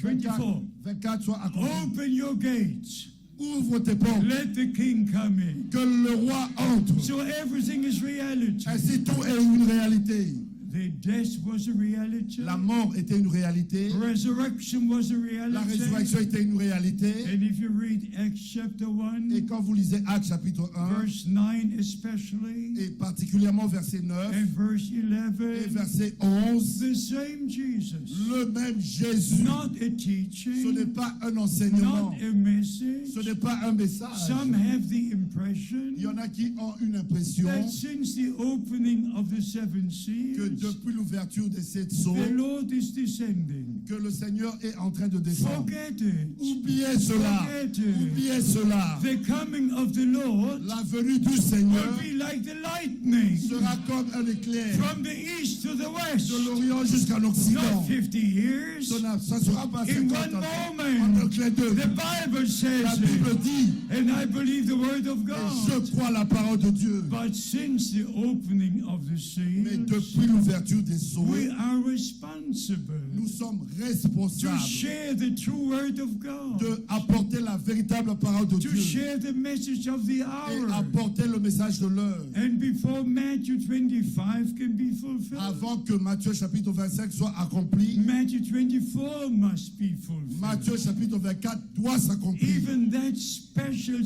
24 soit accompli. Open your gates, Ouvre tes portes, let the King come in. que le roi entre. So everything is reality. Ainsi tout est une réalité. The death was a reality. La mort était une réalité. Resurrection was a La reality. résurrection était une réalité. And if you read Acts chapter Et 1, quand vous lisez Actes chapitre 1, verse 9 especially, et particulièrement verset 9 and verse et 11, verset 11, the same Jesus, le même Jésus, not a ce n'est teaching, pas un enseignement, not a message. ce n'est pas un message. Some have the Il y impression en a qui ont une impression that since the opening of the seven que seals, depuis l'ouverture des 7 sceaux, the Lord is descending. que le Seigneur est en train de descendre. Forget it. Oubliez cela. Forget it. Oubliez cela. The coming of the Lord La venue du will Seigneur be like the lightning sera comme un éclair from the east to the west. de l'Orient jusqu'à Not l'Occident. 50 years. Ça ne sera pas In 50 one ans. En moment. un clin d'œil. The Bible La says Bible it. dit, And I believe the word of et God. je crois la parole de Dieu. But since the opening of the Mais seals, depuis l'ouverture des sceaux, we are responsible nous sommes to responsables share the true word of God, de apporter la véritable parole de to Dieu share the message of the et hour. apporter le message de l'heure. And before Matthew 25 can be fulfilled, Avant que Matthieu chapitre 25 soit accompli, Matthew 24 must be fulfilled. Matthieu chapitre 24 doit s'accomplir. Even that special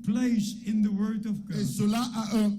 place in the word of Et God. cela a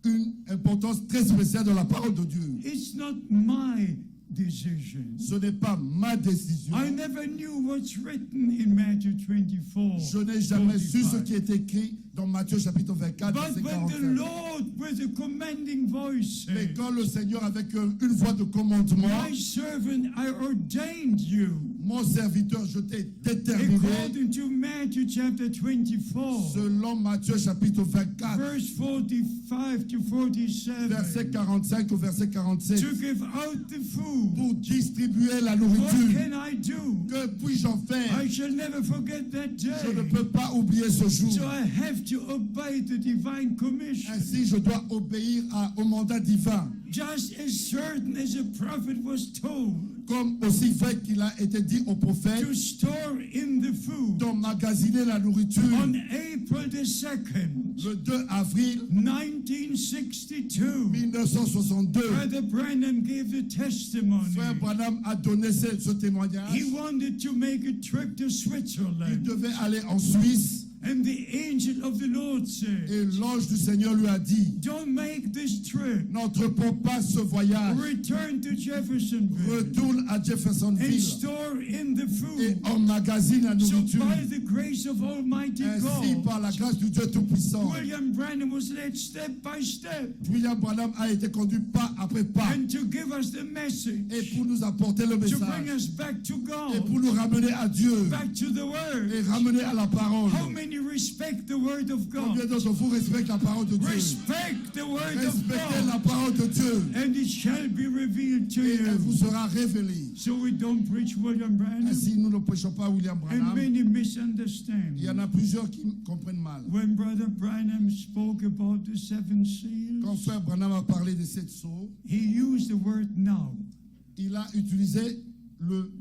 une importance très spéciale dans la parole de Dieu. It's not my decision. Ce n'est pas ma décision. I never knew what's written in Matthew 24. Je n'ai jamais su ce 45. qui est écrit dans Matthieu chapitre 24, But verset when the 45. Lord with a commanding voice Mais said, quand le Seigneur avec une voix de commandement, my servant, I ordained you. mon serviteur, je t'ai déterminé. According to Matthew chapter 24, Selon Matthieu chapitre 24, verse 45 to 47, verset 45 au verset 47, to give out the food. pour distribuer la What nourriture. can I do? Que puis-je en faire? I shall never forget that Je ne day. peux pas oublier ce jour. So I have to obey the divine commission. Ainsi, je dois obéir au mandat divin. Just as certain as a prophet was told Comme aussi vrai qu'il a été dit au prophète, to store in the food d'emmagasiner la nourriture. on April the 2nd, Le 2 avril 1962, 1962, Brother Branham gave the testimony. Frère Branham a donné ce témoignage. He wanted to make a trip to Il Switzerland, devait aller en Suisse and the angel of the Lord said, et l'ange du Seigneur lui a dit, don't make this trip. n'entreprends pas ce voyage. Return to Jeffersonville Retourne à and Jeffersonville store in the et food. emmagasine la So nourriture. by the grace of Almighty Ainsi, God, par la grâce du Dieu Tout-Puissant, William Branham was led step by step William Branham a été conduit pas après pas and to give us the message, et pour nous apporter le to bring message us back to et God, pour nous ramener à Dieu back to the Word. et ramener à la parole. How many respect the Word of Combien God? d'entre vous respectent la parole de Dieu? Respect the Word of Respectez la God, parole de Dieu and it shall be revealed to et elle vous you. sera révélée. So we don't preach William Branham, Ainsi, nous ne prêchons pas William and Branham. many misunderstand. Il y en a plusieurs qui comprennent mal. When Brother Branham spoke about the seven Quand seals, Frère Branham a parlé de sept sceaux, he used the word now. il a utilisé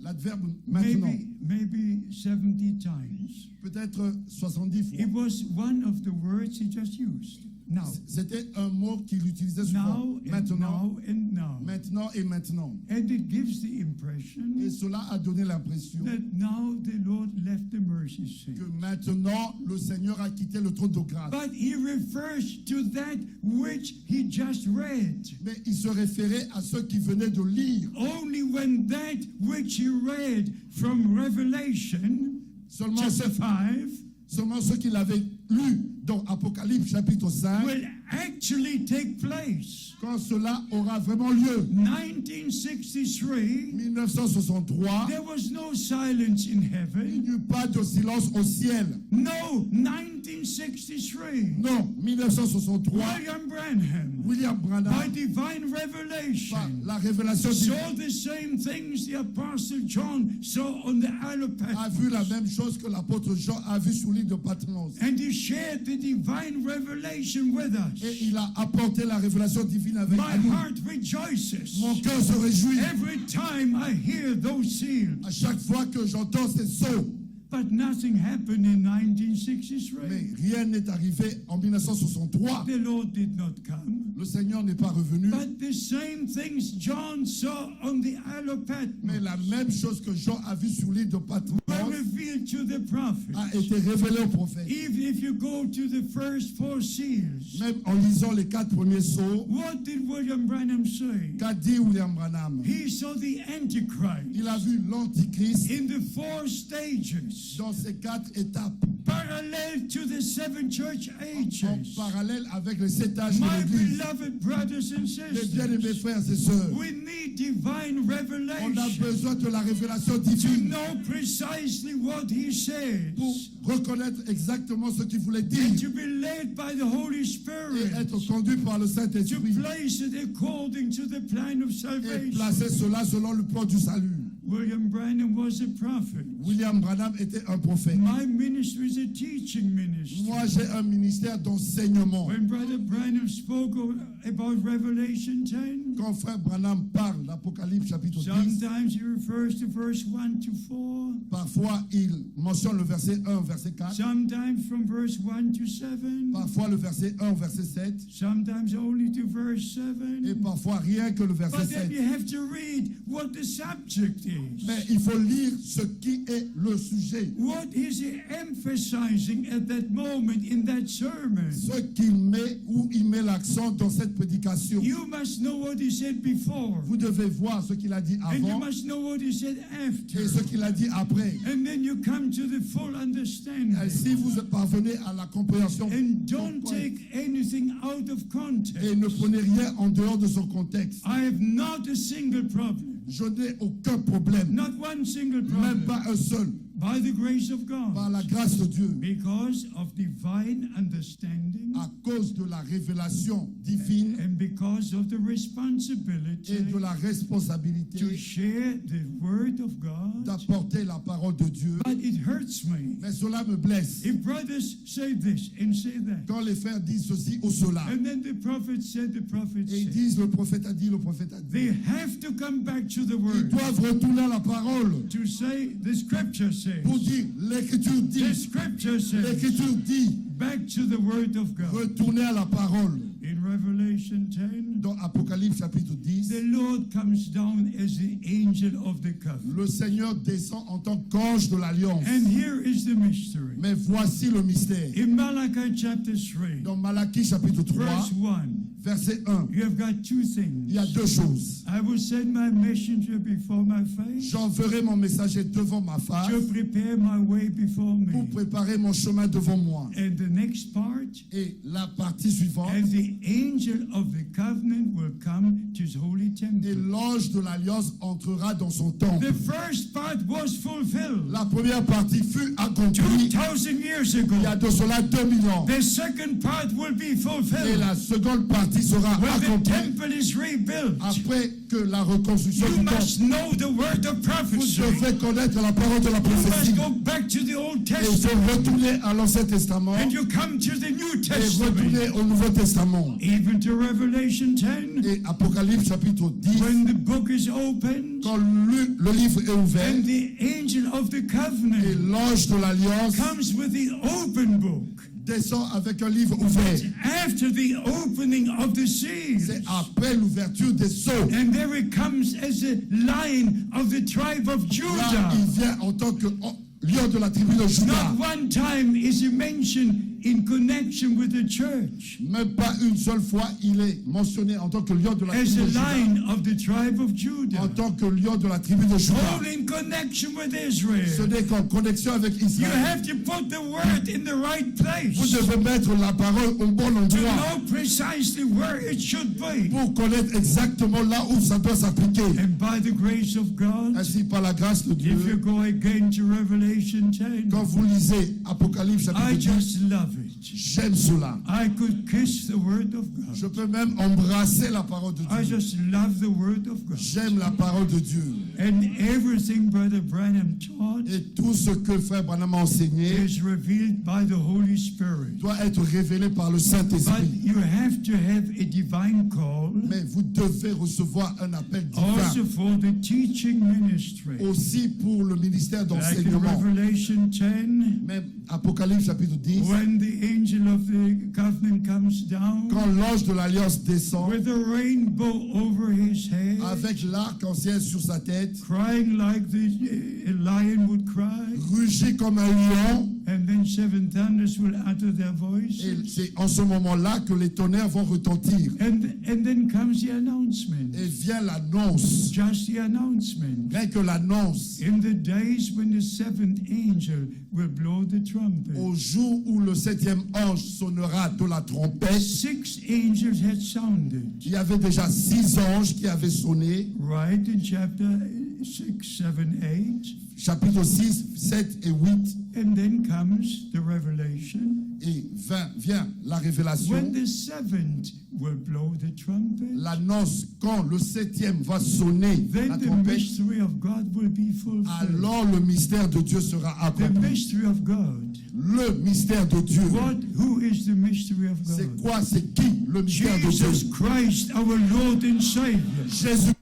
l'adverbe maintenant, Maybe 70 times. peut-être 70 fois. It was one of the words he just used. Now. C'était un mot qu'il utilisait souvent. Now and Maintenant, now and now. maintenant et maintenant. And it gives the impression Et cela a donné l'impression that now the Lord left the mercy seat. que maintenant le Seigneur a quitté le trône de grâce. But he refers to that which he just read. Mais il se référait à ceux qui venaient de lire. Only when that which he read from Revelation Seulement chapter 5 ceux qui l'avaient lu dans Apocalypse chapitre 5, will actually take place. quand cela aura vraiment lieu. 1963, 1963, there was no silence in il heaven. n'y eut pas de silence au ciel. No, 1963, Non, 1963, William Branham, William by Branham, divine par revelation, la révélation divine, saw the same things the Apostle John saw on the Isle of a vu la Patmos. même chose que l'apôtre Jean a vu sur l'île de Patmos. And he shared the divine revelation with Et us. il a apporté la révélation divine avec My nous. heart rejoices Mon cœur se réjouit every time I hear those seals. à chaque fois que j'entends ces sceaux. But nothing happened in 1963. Mais rien n'est arrivé en 1963. The Lord did not come. Le Seigneur n'est pas revenu. But the same things John saw on the Isle of Mais Patmos la même chose que Jean a vu sur l'île de Patmos were revealed to the prophets. a été révélée au prophète. Even if you go to the first four seals, Même en lisant les 4 premiers sceaux, what did William Branham say? qu'a dit William Branham? He saw the Antichrist Il a vu l'Antichrist in the four stages, dans ces 4 étapes, parallel to the seven church en ages. parallèle avec les 7 âges de My l'Église. beloved brothers and Mes bien-aimés sisters, frères et sœurs, we need divine on a revelation besoin de la révélation to divine know precisely what he says pour reconnaître exactement ce qu'il voulait and dire to be led by the Holy et Spirit être conduit par le to Saint-Esprit place it according to the plan of et salvation. placer cela selon le plan du salut. William Branham was a prophet. William Branham était un prophète. My ministry is a teaching ministry. Moi, j'ai un ministère d'enseignement. When Brother Branham spoke about Revelation 10, Quand frère Branham parle d'Apocalypse chapitre 10, sometimes he refers to verse 1 to 4, parfois il mentionne le verset 1, verset 4, sometimes from verse 1 to 7, parfois le verset 1, verset 7, sometimes only to verse et 7. parfois rien que le verset But then 7. you have to read what the subject is. Mais il faut lire ce qui est le sujet, What is he emphasizing at that moment in that sermon? ce qu'il met, où il met l'accent dans cette prédication. You must know what he said before, Vous devez voir ce qu'il a dit and you avant must know what he said after. et ce qu'il a dit après. And then you come to the full understanding. Et si vous parvenez à la compréhension And don't complète, take anything out of et context. ne prenez rien en dehors de son contexte. I have not a single problem Je n'ai aucun problème. Not one single Même problem. pas un seul. By the grace of God. Par la grâce de Dieu. Because of divine understanding. À cause de la révélation divine. And because of the responsibility. Et de la responsabilité. To share the word of God. D'apporter la parole de Dieu. But it hurts me. Mais cela me blesse. If brothers say this and say that. Quand les frères disent ceci ou cela. And then the prophet said, the prophet Et ils said. disent le prophète a dit, le prophète a dit. They have to come back to the Ils word. doivent retourner à la parole. To say the scripture says. Pour dire l'écriture dit. The scripture says. L'écriture dit. Back to the word of God. Retourner à la parole. In Revelation 10. Dans Apocalypse chapitre 10. The Lord comes down as the angel of the covenant. Le Seigneur descend en tant qu'ange de l'alliance. And here is the mystery. Mais voici le mystère. In Malachi chapter 3. Dans Malachie chapitre 3. Verse 1. Verset 1. You have got two things. Il y a deux choses. I will send my messenger before my face. J'enverrai mon messager devant ma face. To prepare my way before me. Pour préparer mon chemin devant moi. And the next part. Et la partie suivante. And the angel of the covenant will come to his holy temple. Et l'ange de l'alliance entrera dans son temple. The first part was fulfilled. La première partie fut accomplie. 2000 years ago. Il y a de cela 2000 ans. The second part will be fulfilled. Et la seconde partie sera accomplie. The temple is rebuilt. Après que la reconstruction you du must temple. know the word of prophecy. Vous devez connaître la parole de la You prophétie. must go back to the Old Et vous Testament. retourner à l'Ancien Testament. And you come to the New Et Testament. retourner au Nouveau Testament. Even to Revelation 10. Et Apocalypse chapitre 10. When the book is opened. Quand le livre est ouvert. And the angel of the Et covenant l'ange de l'alliance comes with the open book. Descend avec un livre ouvert. After the opening of the seals. C'est après l'ouverture des sceaux. And there it comes as a lion of the tribe of Là, Judah. il vient en tant que lion de la tribu de Juda. Not one time is he mentioned in connection with the church. Même pas une seule fois, il est mentionné en tant que lion de la As tribu a de Juda. lion of the tribe of En Judah. tant que lion de la tribu de Juda. All in connection with Ce Israel. n'est qu'en connexion avec You Israël. have to put the word in the right place. Vous devez mettre la parole au bon To endroit know precisely where it should be. pour connaître exactement là où ça doit s'appliquer. And by the grace of God, Ainsi, par la grâce de if you Dieu, go again to Revelation 10, quand vous lisez Apocalypse I chapitre 10, just love it. j'aime cela. I could kiss the word of God. Je peux même embrasser la parole de I Dieu. just love the word of God. J'aime la parole de Dieu. And everything Brother Branham taught Et tout ce que Frère Branham a enseigné is revealed by the Holy Spirit. doit être révélé par le But Saint-Esprit. you have to have a divine call Mais vous devez recevoir un appel also divin. for the teaching ministry. Aussi pour le ministère Like in d'enseignement. Revelation 10, Même Apocalypse chapitre 10, when the angel of the covenant comes down quand l'ange de l'Alliance descend with a rainbow over his head, avec l'arc-en-ciel sur sa tête, crying like a lion would cry, rugit comme un lion, and then seven thunders will utter their voice. et c'est en ce moment-là que les tonnerres vont retentir. And then comes the announcement. Et vient l'annonce, Just the announcement. rien que l'annonce, In the days when the seventh angel will blow the trumpet, au jour où le 7e ange sonnera de la trompette. 6 angels had sounded. Il y avait déjà 6 anges qui avaient sonné, Right in chapter 6, 7, 8. chapitre 6, 7 et 8, And then comes the revelation. et vient la révélation, When the seventh will blow the trumpet, l'annonce quand le 7e va sonner la then the trompette, mystery of God will be fulfilled. alors le mystère de Dieu sera The accompli. mystery of God. Le mystère de Dieu. Who is the mystery of God? C'est quoi, c'est qui le mystère de Dieu? Jesus Christ, our Lord and Savior. Jésus.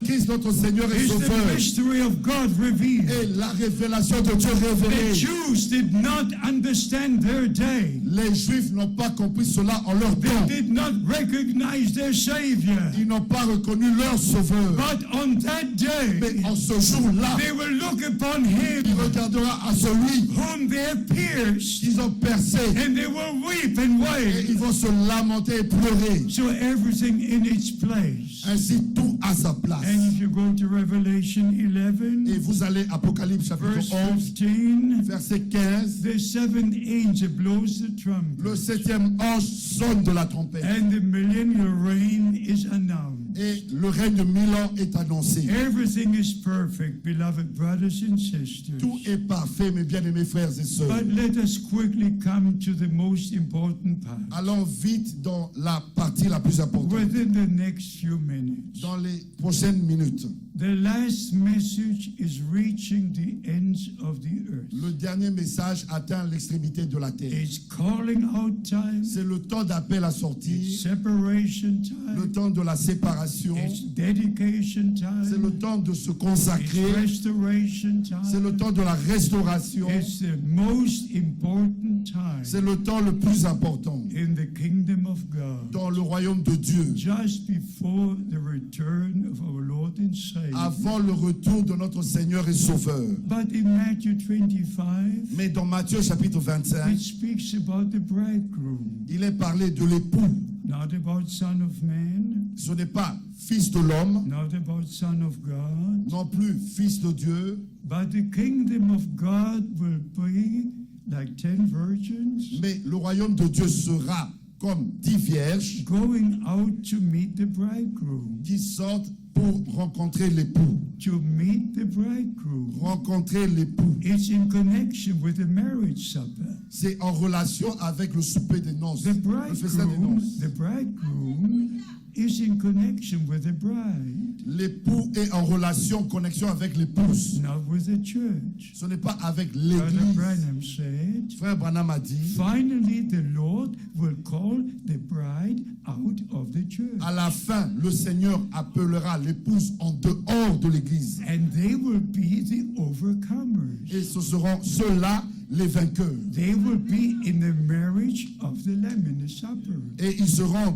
Christ notre Seigneur et is the Sauveur mystery of God revealed. et la révélation de Dieu The révélée. Jews did not understand their day. Les Juifs n'ont pas compris cela en leur They temps. did not recognize their Savior. Ils n'ont pas reconnu leur Sauveur. But on that day, Mais en ce jour-là, they will look upon il him regardera à celui whom they have pierced, qu'ils ont percé and they will weep and et wail. ils vont se lamenter et pleurer. So everything in its place. Ainsi, tout à sa place. And if you go to Revelation Et 11, vous allez, Apocalypse chapitre verse 11, 15, verset 15. the seventh angel blows the trumpet, Le 7e ange sonne de la trompette. and the millennial reign is announced. Et le règne de 1000 ans est annoncé. Everything is perfect, beloved brothers and sisters. Tout est parfait, mes bien-aimés frères et sœurs. But let us quickly come to the most important part. Allons vite dans la partie la plus importante. Within the next few minutes, Dans les prochaines minutes, the last message is reaching the ends of the earth. le dernier message atteint l'extrémité de la terre. It's calling out time, C'est le temps d'appel à it's sortir, separation le time, temps de la séparation, it's dedication c'est le time, temps de se it's consacrer, restoration c'est le time, temps de la restauration, it's the most important c'est time le temps le plus important in the kingdom of God. dans le royaume de Dieu, Just before the return of our Lord and Savior. avant le retour de notre Seigneur et Sauveur. But in Matthew 25, Mais dans Matthieu chapitre 25, it speaks about the bridegroom, il est parlé de l'époux. not about Son of Man, Ce n'est pas fils de l'homme, not about Son of God, non plus fils de Dieu, but the kingdom of God will be like 10 virgins mais le royaume de Dieu sera comme 10 vierges going out to meet the bridegroom. qui sortent pour rencontrer l'époux. To meet the bridegroom. Rencontrer l'époux. It's in connection with the marriage supper. C'est en relation avec le souper des noces, The le festin des bridegroom, noces. the bridegroom is in connection with the bride, L'époux est en relation, connexion avec l'épouse. not with the church. Ce n'est pas avec Brother l'église. Branham said, Frère Branham a dit, finally the Lord will call the bride out of the church. à la fin, le Seigneur appellera l'épouse en dehors de l'église. And they will be the overcomers. Et ce seront ceux-là les vainqueurs. They will be in the marriage of the Lamb in the supper. Et ils seront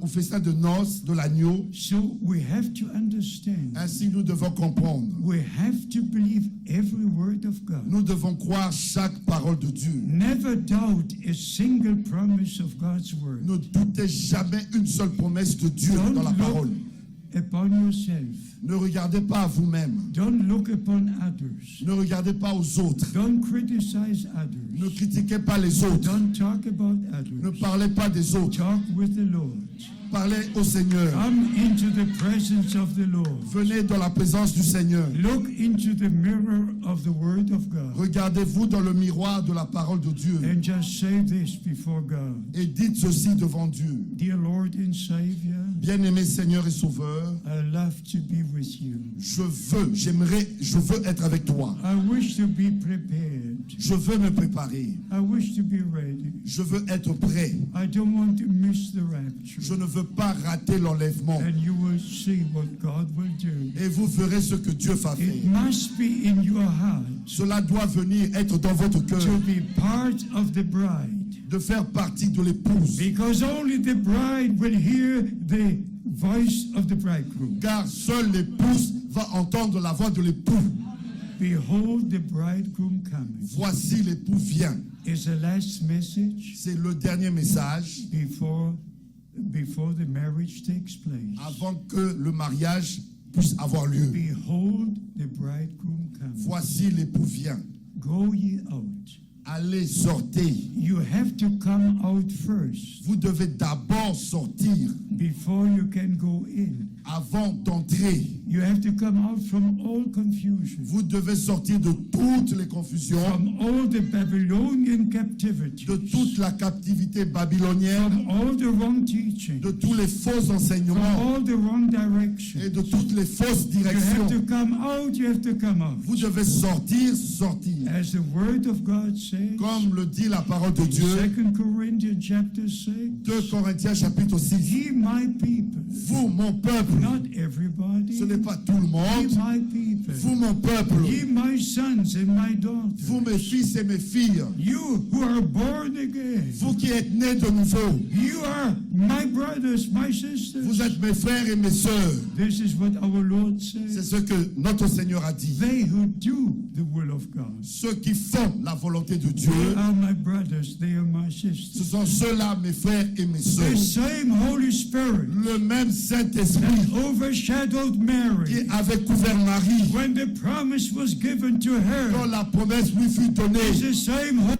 au festin de noces de l'agneau. So we have to understand. Ainsi, nous devons comprendre. We have to believe every word of God. Nous devons croire chaque parole de Dieu. Never doubt a single promise of God's word. Ne doutez jamais une seule promesse de Dieu Don't dans la look parole. upon yourself. Ne regardez pas à vous-même. Don't look upon others. Ne regardez pas aux autres. Don't criticize Ne others. critiquez pas les autres. Don't talk about Ne others. parlez pas des autres. Talk with the Lord. Parlez au Seigneur. Come into the presence of the Lord. Venez dans la présence du Seigneur. Look into the mirror of the Word of God. Regardez-vous dans le miroir de la parole de Dieu. And just say this before God. Et dites ceci devant Dieu. Dear Lord and Savior, Bien-aimé Seigneur et Sauveur, I love to be with you. je veux être avec toi. I wish to be prepared. Je veux me préparer. I wish to be ready. Je veux être prêt. I don't want to miss the rapture. Je ne veux pas rater l'enlèvement. And you will see what God will do. Et vous verrez ce que Dieu va It faire. must be in your heart Cela doit venir être dans votre cœur, to be part of the bride. de faire partie de l'épouse. Because only the bride will hear the voice of the bridegroom. Car seule l'épouse va entendre la voix de l'époux. Behold, the bridegroom coming. Voici l'époux vient. Is the last message C'est le dernier message before the marriage takes place. avant que le mariage puisse avoir lieu. Behold, the bridegroom coming. Voici l'époux vient. Go ye out. Allez, sortez. You have to come out first Vous devez d'abord sortir before you can go in. avant d'entrer. You have to come out from all confusion, Vous devez sortir de toutes les confusions, from all the Babylonian captivity, de toute la captivité babylonienne, from all the wrong teaching, de tous les faux from enseignements all the wrong direction. et de toutes les fausses You have directions. to come out, you have to come out. Vous devez sortir. As the word of God says, says, comme le dit la parole de Dieu, 2 Corinthians chapter 6, 2 Corinthiens chapitre 6, ye my people, vous mon peuple, not everybody, ce n'est pas tout le ye monde, my people, vous mon peuple, ye my sons and my daughters, vous mes fils et mes filles, you who are born again, vous qui êtes nés de nouveau, you are my brothers, my sisters. vous êtes mes frères et mes sœurs. This is what our Lord C'est says. ce que notre Seigneur a dit. They who do the will of God. Ceux qui font la volonté de Dieu, They are my brothers, they are my ce sisters. sont ceux-là, mes frères et mes The sœurs. same Holy Spirit Le même Saint-Esprit that overshadowed qui Mary avait couvert Marie when the promise was given to quand her la promesse lui fut is donnée. the same Holy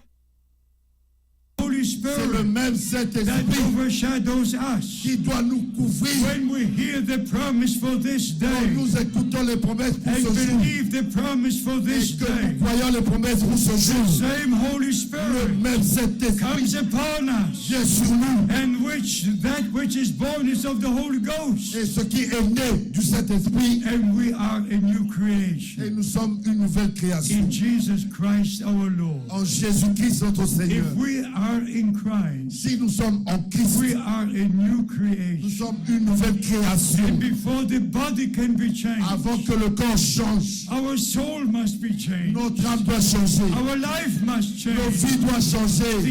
C'est le Spirit même that Saint-Esprit overshadows us. qui doit nous couvrir When we hear the promise for this quand day nous écoutons les promesses pour and ce jour believe the promise for et this que day, nous croyons les promesses pour ce the jour. same Holy Le Spirit même Saint-Esprit comes upon us, vient sur nous and that which is born is of the Holy Ghost, et ce qui est né du Saint-Esprit and we are a new et creation nous sommes une nouvelle création. in Jesus Christ our Lord. En Jésus-Christ notre Seigneur. If we are in Christ, Si nous sommes en Christ, we are a new nous creation. sommes une nouvelle création. And before the body can be changed, Avant que le corps change, our soul must be changed. notre âme doit changer. Our life must Nos change. vies doivent changer.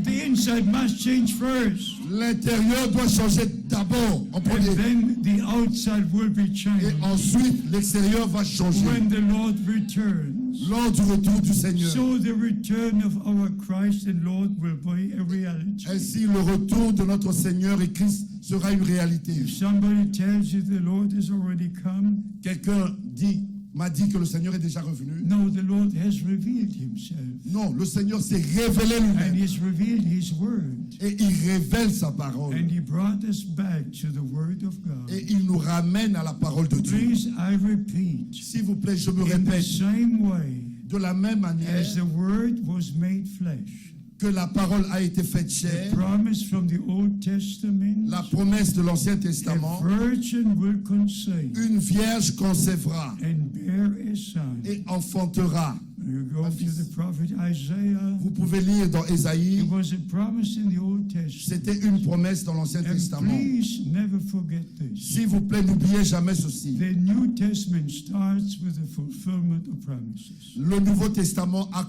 The inside must change first. L'intérieur doit changer d'abord en And premier. then the outside will be Et changed ensuite, l'extérieur va changer. when the Lord returns. Lors du retour du Seigneur. So the return of our Christ and Lord will be a reality. Ainsi, le retour de notre Seigneur et Christ sera une réalité. If somebody tells you the Lord has already come, Quelqu'un m'a dit que le Seigneur est déjà revenu. no, the Lord has revealed himself. Non, le Seigneur s'est révélé And lui-même. he's revealed his word. Et il révèle sa parole. And he brought us back to the word of God. Et il nous ramène à la parole de Dieu. Please, I repeat, S'il vous plaît, je me in the répète, same way de la même manière as the word was made flesh, que la parole a été faite the chair, promise from the Old Testament, la promesse de l'Ancien a Testament, virgin will conceive une vierge concevra and bear a son. et enfantera. You go to the prophet Isaiah. Vous pouvez lire dans It Ésaïe, was a promise in the Old Testament. c'était une promesse dans l'Ancien And Testament. please never forget this. S'il vous plaît, n'oubliez jamais ceci. The New Testament starts with the fulfillment of promises. Le Nouveau Testament a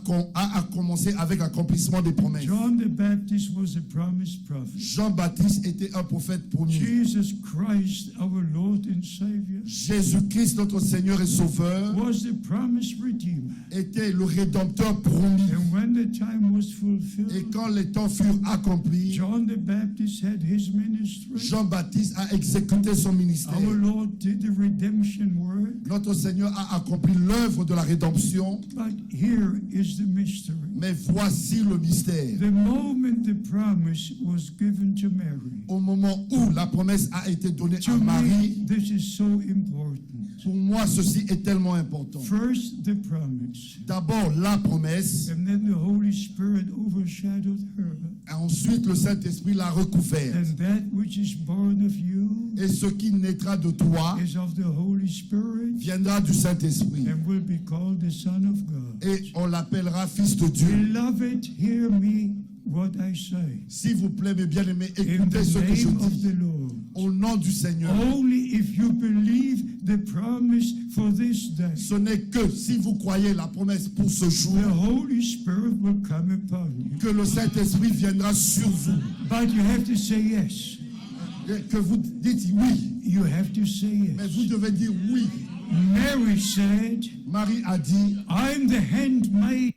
commencé avec l'accomplissement des promesses. John the Baptist was a promised prophet. Jean-Baptiste était un prophète promis. Jesus Christ, our Lord and Savior, Jésus-Christ, notre Seigneur et Sauveur, was the promised Redeemer. était le Rédempteur promis. And when the time was Et fulfilled, quand les temps furent accomplis, John the Baptist had his ministry. Jean-Baptiste a exécuté son ministère. Our Lord did the redemption work. Notre Seigneur a accompli l'œuvre de la rédemption. But here is the mystery. Mais voici le mystère. The moment the promise was given to Mary, Au moment où la promesse a été donnée to à me, Marie, this is so important. pour moi, ceci est tellement important. First, the promise, D'abord, la promesse, and then the Holy Spirit overshadowed her. et ensuite le Saint-Esprit l'a recouverte. And that which is born of you Et ce qui naîtra de toi is of the Holy Spirit viendra du Saint-Esprit. and will be called the Son of God. Et on l'appellera Fils de Dieu. Beloved, hear me what I say. S'il vous plaît, mes bien-aimés, In écoutez ce the que je name of dis. the Lord. Au nom du Seigneur. Only if you believe the promise for this day, Ce n'est que si vous croyez la promesse pour ce jour the Holy Spirit will come upon you. que le Saint-Esprit viendra sur vous. But you have to say yes. Et que vous dites oui. You have to say Mais yes. vous devez dire oui. Mary said, Marie a dit, I'm the handmaid.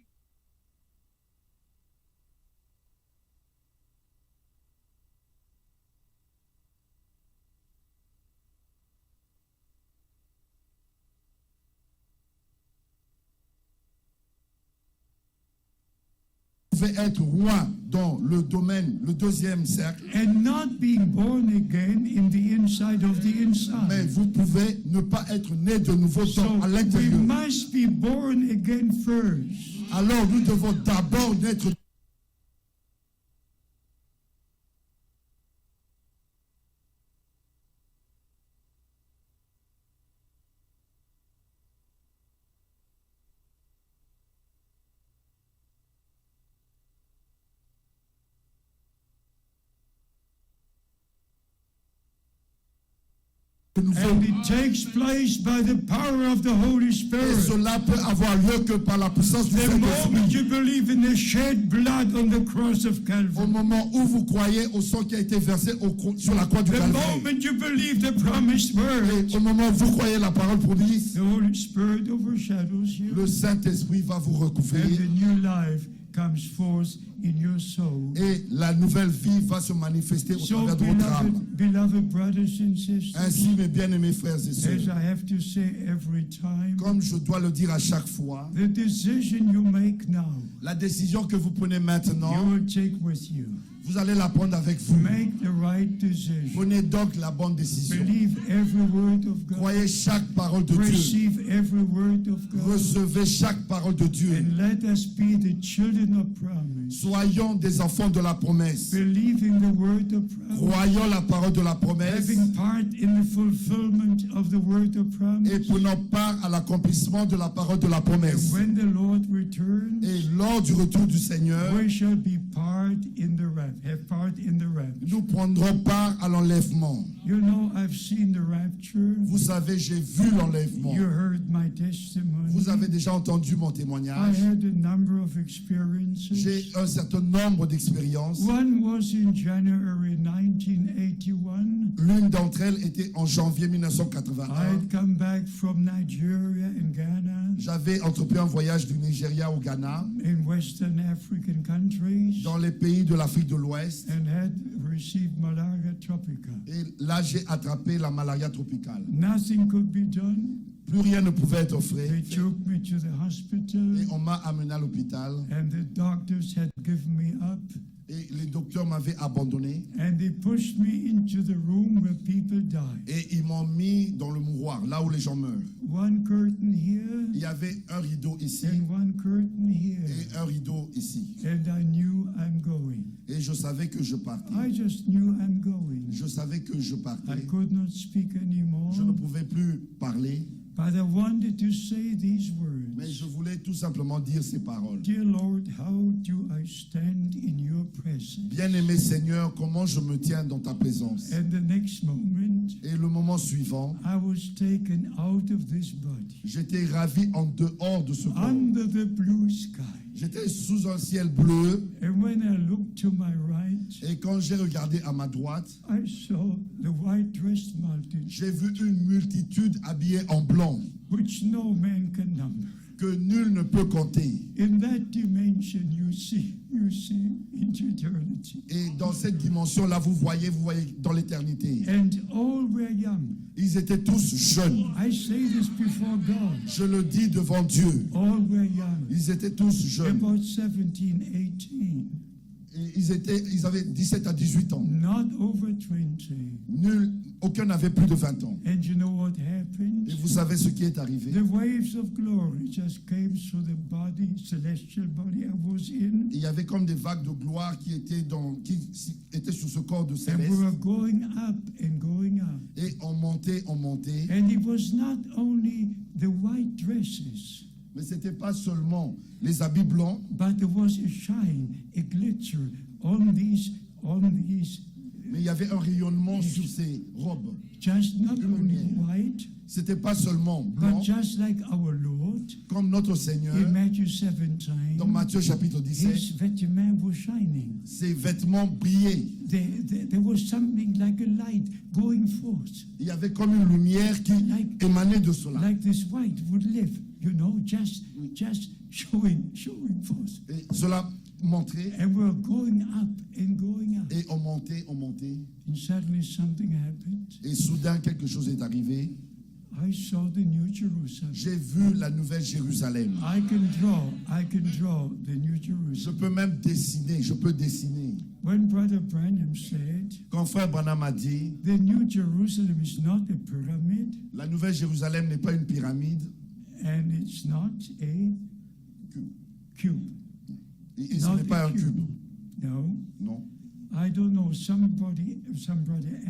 vous pouvez être roi dans le domaine, le deuxième cercle, And not being born again in the inside of the mais inside. vous pouvez ne pas être né de nouveau So à we l'intérieur. must be born again first. Alors nous devons d'abord naître. And it takes place by the power of the Holy Et Spirit. cela peut avoir lieu que par la puissance du The moment Saint-Esprit. you believe in the shed blood on the cross of Au Calvary, moment où vous croyez au sang qui a été versé sur la croix du the Calvaire. moment you believe the promised word, Et au moment où vous croyez la parole promise, the Holy Spirit overshadows you, le Saint-Esprit va vous and recouvrir. the new life comes forth in your soul. Et la nouvelle vie va se manifester au So, travers de votre âme. beloved brothers and sisters, Ainsi, mes bien-aimés frères et as sœurs, I have to say every time, comme je dois le dire à chaque fois, the decision you make now, la décision que vous prenez you maintenant, will take with you. vous allez la prendre avec vous. Make the right decision. Prenez donc la bonne décision. Believe every word of God. Croyez chaque parole de Dieu. Receive every word of God. Recevez chaque parole de Dieu. And let us be the children of promise. Soyons des enfants de la promesse. Believing the word of promise. Croyons la parole de la promesse Having part in the fulfillment of the word of et promise. prenons part à l'accomplissement de la parole de la And promesse. when the Lord returns, Et lors du retour du Seigneur, we shall be part in the rapture. Have part in the rapture. nous prendrons part à l'enlèvement. You know, I've seen the rapture. Vous savez, j'ai vu l'enlèvement. You heard my testimony. Vous avez déjà entendu mon I témoignage. had a number of experiences. J'ai un certain nombre d'expériences. One was in January 1981. L'une d'entre elles était en janvier I 1981. had come back from Nigeria and Ghana, J'avais entrepris un voyage du Nigeria au Ghana, in Western African countries, dans les pays de l'Afrique de l'Ouest. and had received malaria tropica. Et là, j'ai attrapé la malaria tropicale. Nothing could be done. Plus rien ne pouvait être They fait. took me to the hospital, Et on m'a amené à l'hôpital. and the doctors had given me up, Et les docteurs m'avaient abandonné. and they pushed me into the room where people die. Et ils m'ont mis dans le mouroir, là où les gens meurent. One curtain here, Il y avait un rideau ici and one curtain here, et un rideau ici. and I knew I'm going. Et je savais que je partais. I just knew I'm going. Je savais que je I partais. could not speak anymore, Je ne pouvais plus parler. but I wanted to say these Mais words. je voulais tout simplement dire ces paroles. Dear Lord, how do I stand in your presence? Bien-aimé Seigneur, comment je me tiens dans ta présence. And the next moment, Et le moment suivant, I was taken out of this body, j'étais ravi en dehors de ce corps. under the blue sky. J'étais sous un ciel bleu. And when I looked to my right, Et quand j'ai regardé à ma droite, I saw the white-dressed multitude, j'ai vu une multitude habillée en blanc which no man can number. que nul ne peut compter. In that dimension, you see into eternity. Et dans cette dimension-là, vous voyez dans l'éternité. And all were young. Ils étaient tous jeunes. I say this before God. Je le dis devant Dieu. All were young. Ils étaient tous jeunes. About 17, 18. Et ils avaient 17 à 18 ans. Not over 20. Aucun n'avait plus de 20 ans. And you know what happened? Et vous savez ce qui est arrivé? The waves of glory just came through the body, celestial body I was in. Il y avait comme des vagues de gloire qui étaient sur ce corps de And céleste. we were going up and going up. Et on montait. And it was not only the white dresses, Mais ce n'était pas seulement les habits blancs, but there was a shine, a glitter on these, mais il y avait un rayonnement sur ces robes. just not only white, Ce n'était pas seulement blanc, but just like our Lord comme notre Seigneur, in Matthew 17, dans Matthieu chapitre 17, his vêtements were shining. ses vêtements brillaient. There was something like a light going forth, Il y avait comme une lumière qui émanait de cela. like this white would live, just showing forth. Et cela montrait, And we're going up and going up. et on montait. And suddenly something happened. Et soudain, quelque chose est arrivé. I saw the New Jerusalem. J'ai vu la nouvelle Jérusalem. I can draw the New Je Jerusalem. peux même dessiner, When Brother Branham said, Quand frère Branham a dit, the New Jerusalem is not a pyramid, la nouvelle Jérusalem n'est pas une pyramide, and it's not a cube. et ce n'est pas un cube. No. Non. I don't know, somebody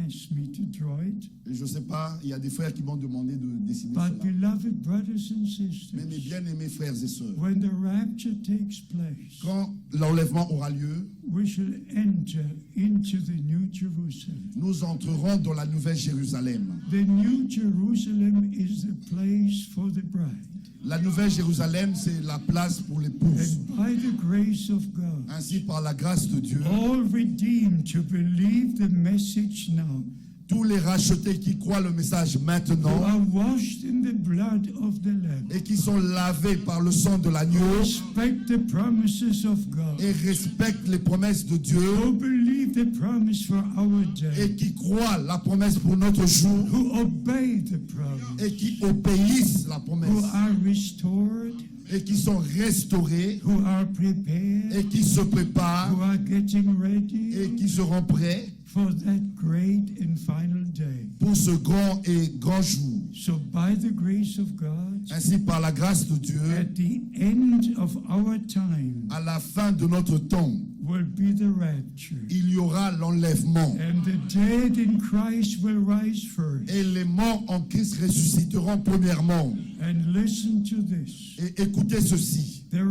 asked me to draw it. Et je ne sais pas, il y a des frères qui m'ont demandé de dessiner But cela. beloved brothers and Mais mes sisters, bien-aimés frères et sœurs, when the rapture takes place, quand l'enlèvement aura lieu, we shall enter into the New Jerusalem. nous entrerons dans la Nouvelle Jérusalem. The New Jerusalem is the place for the bride. La Nouvelle Jérusalem, c'est la place pour l'épouse. And by the grace of God, Ainsi, par la grâce de Dieu, all redeemed to believe the message now, tous les rachetés qui croient le message who maintenant are washed in the blood of the Lamb, et qui sont lavés par le sang de l'agneau respect the promises of God, et respectent les promesses de Dieu who believe the promise for our et day, qui croient la promesse pour notre jour who obey the promise, et qui obéissent la who promesse are restored, et qui sont restaurés who are prepared, et qui se préparent who are getting et ready qui seront prêts for that great and final day. pour ce grand et grand jour. So by the grace of God, Ainsi, par la grâce de Dieu, at the end of our time à la fin de notre temps, will be the rapture. il y aura l'enlèvement. And the dead in Christ will rise first. Et les morts en Christ ressusciteront premièrement. And listen to this. Et écoutez ceci. The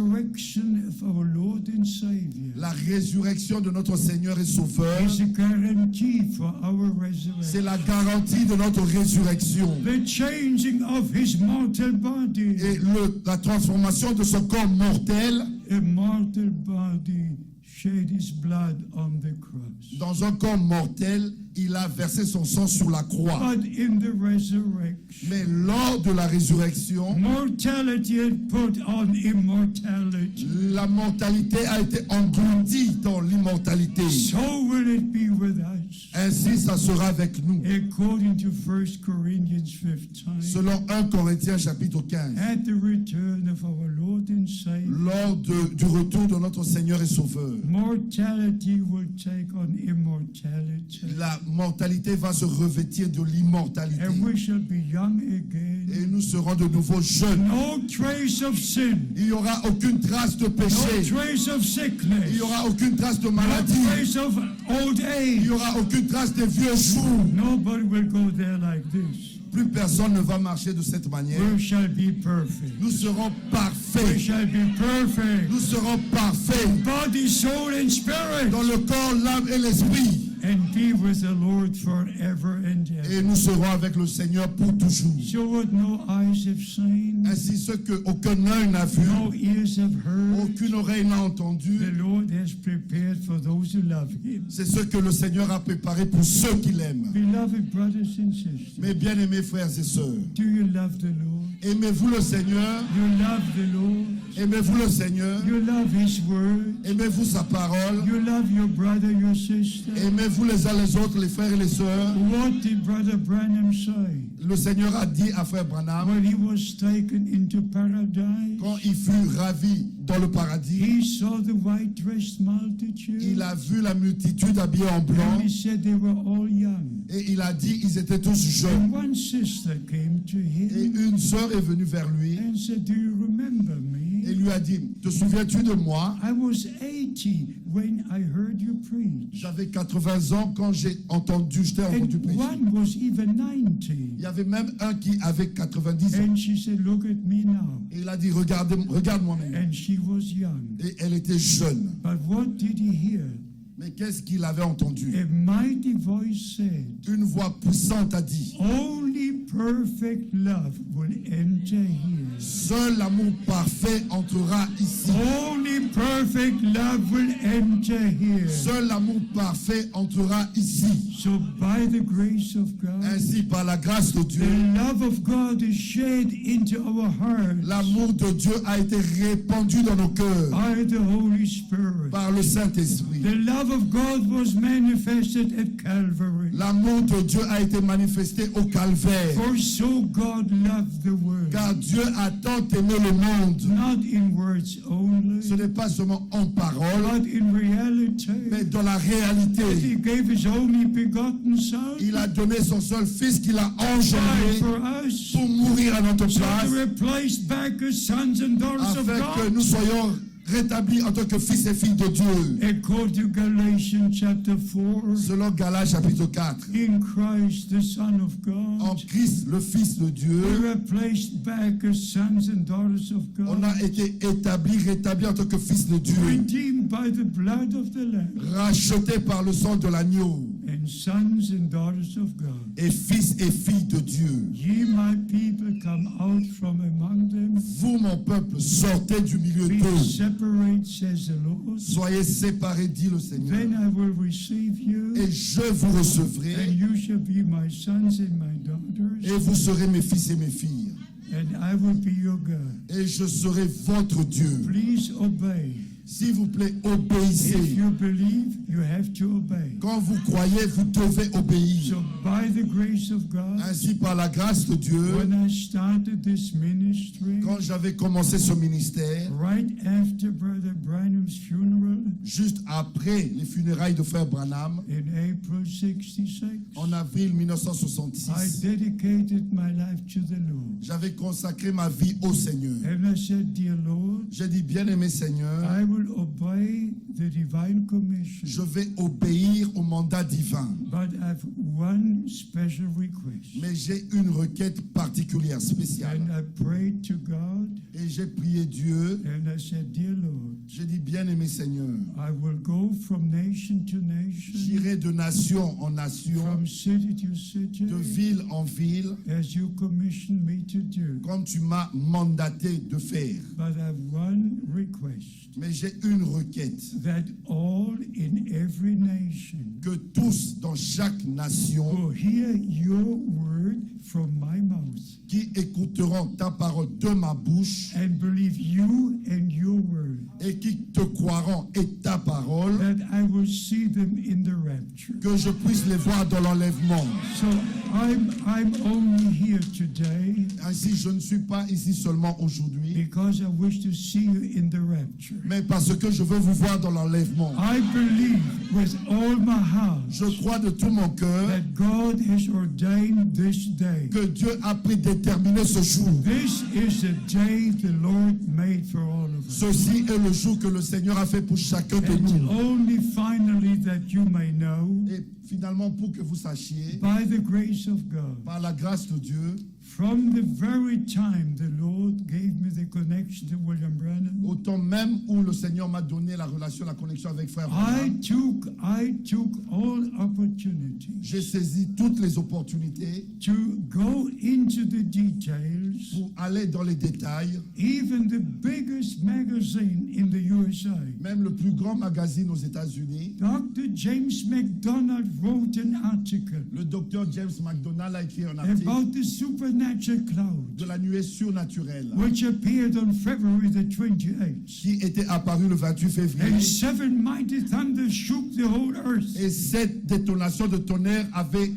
resurrection of our Lord and Savior La résurrection de notre Seigneur et Sauveur, is a guarantee for our c'est resurrection. la garantie de notre résurrection. The changing of his mortal body, Et la transformation de son corps mortel a mortal body shed his blood on the cross. dans un corps mortel, il a versé son sang sur la croix. But in the resurrection, Mais lors de la résurrection, mortality had put on immortality. la mortalité a été engloutie dans l'immortalité. So will it be with us. Ainsi, ça sera avec nous. According to 1 Corinthians 15, Selon 1 Corinthiens chapitre 15, at the return of our Lord and Savior, lors du retour de notre Seigneur et Sauveur, mortality will take on immortality. la mortalité va se revêtir de l'immortalité. And we shall be young Et again. nous serons de nouveau jeunes. No trace of sin. Il n'y aura aucune trace de No péché. trace of Il sickness. n'y aura aucune trace de No maladie. trace of old Il age. n'y aura aucune trace des vieux jours. Nobody will go there like this. Plus personne ne va marcher de cette manière. We shall be perfect. Nous serons We parfaits. shall be perfect. Nous serons parfaits Body, soul, and spirit. dans le corps, l'âme et l'esprit. And be with the Lord forever and Et ever. nous serons avec le Seigneur pour toujours. So what no eyes have seen, Ainsi, ce qu'aucun œil n'a vu, no ears have heard, aucune oreille n'a entendu, the Lord has prepared for those who love Him. c'est ce que le Seigneur a préparé pour ceux qui l'aiment. Beloved brothers and sisters, Mes bien-aimés frères et sœurs, do you love the Lord? aimez-vous le Seigneur? You love the Lord. Aimez-vous le Seigneur? You love His Word. Aimez-vous sa parole? You love your brother, your sister. Aimez-vous les uns les autres, les frères et les sœurs? What did Brother Branham say Le Seigneur a dit à frère Branham, when he was taken into paradise? quand il fut ravi dans le paradis, He saw the white-dressed multitude. il a vu la multitude habillée en And blanc he said they were all young. et il a dit ils étaient tous jeunes. And one sister came to Et him une sœur est venue vers lui and said, do you remember et me? lui a dit, te souviens-tu de moi? I was 80 when I heard you preach. J'avais 80 ans quand je t'ai entendu And prêcher. one was even 90. Il y avait même un qui avait 90 ans. And she said, look at me now. Et il a dit, regarde-moi maintenant. And she was young. Et elle était jeune. But what did he hear? Mais qu'est-ce qu'il avait entendu? A mighty voice said, Une voix puissante a dit, only perfect love will enter here. seul l'amour parfait entrera ici. Only perfect love will enter here. Seul l'amour parfait entrera ici. So by the grace of God, Ainsi, par la grâce de Dieu, the love of God is shed into our hearts l'amour de Dieu a été répandu dans nos cœurs by the Holy Spirit. par le Saint-Esprit. The love of God was manifested at Calvary. L'amour de Dieu a été manifesté au calvaire. For so God loved the world, Car Dieu a tant aimé le monde. not in words only, Ce n'est pas seulement en parole, but in reality. mais dans la He réalité. gave His only begotten Son Il a donné son seul fils qu'il a died engendré for us, pour mourir à notre so place, to replace back as sons and daughters of afin que God. nous soyons rétablis en tant que fils et filles de Dieu. According to Galatians chapter 4, Selon Galates chapitre 4, in Christ the Son of en God, Christ le Fils de Dieu, we are placed back as sons and daughters of on God, a été rétablis en tant que fils de Dieu, redeemed by the blood of the Lamb, rachetés par le sang de l'agneau, and sons and daughters of God. et fils et filles de Dieu. Ye, my people, come out from among them. Vous, mon peuple, sortez du milieu Be d'eux. separate, says the Lord. Soyez séparés, dit le Seigneur, Then I will receive you, et je vous recevrai, and you shall be my sons and my et daughters, vous serez mes fils et mes filles, and I will be your God. et je serai votre Dieu. Please obey. S'il vous plaît, If obéissez. you believe, you have to obey. Quand vous croyez, vous devez obéir. So by the grace of God, Ainsi, par la grâce de Dieu, when I started this ministry, quand j'avais commencé ce ministère, right after Brother Branham's funeral juste après les funérailles de frère Branham, in April 66, en avril I 1966, dedicated my life to the Lord. j'avais consacré ma vie au Seigneur. And I said, Dear Lord, J'ai dit, bien-aimé Seigneur, I will obey the divine commission, je vais obéir au mandat divin. but I have one special request. Mais j'ai une requête particulière, spéciale. And I prayed to God, Et j'ai prié Dieu. and I said, Dear Lord, J'ai dit, bien-aimé Seigneur, I will go from nation to nation, j'irai de nation en nation, from city to city, de ville en ville, as you commissioned me to do. comme tu m'as mandaté de faire. But I have one request, Mais j'ai une requête, that all in every nation que tous dans chaque nation will hear your word from my mouth qui écouteront ta parole de ma bouche and believe you and your word, et qui te croiront et ta parole, that I will see them in the rapture. que je puisse les voir dans l'enlèvement. So I'm only here today Ainsi, je ne suis pas ici seulement aujourd'hui, because I wish to see you in the rapture. mais parce que je veux vous voir dans l'enlèvement. I believe with all my heart Je crois de tout mon cœur that God has ordained this day. que Dieu a prédéterminé ce jour. This is the day the Lord made for all of us. Ceci est le jour que le Seigneur a fait pour chacun de And nous. only finally that you may know, Et finalement, pour que vous sachiez, by the grace of God, par la grâce de Dieu, from the very time the Lord gave me the connection to William Branham, au temps même où le Seigneur m'a donné la relation, la connexion avec frère Branham, I took all opportunities j'ai saisi toutes les opportunités to go into the details. pour aller dans les détails. Even the biggest magazine in the USA, Même le plus grand magazine aux États-Unis, Dr. James McDonald wrote an article le docteur James McDonald a écrit un article about the supernatural cloud, de la nuée surnaturelle which appeared on February the 28th. qui était apparu le 28 février. And 7 mighty thunders shook the whole earth. Et 7 détonations de tonnerre avaient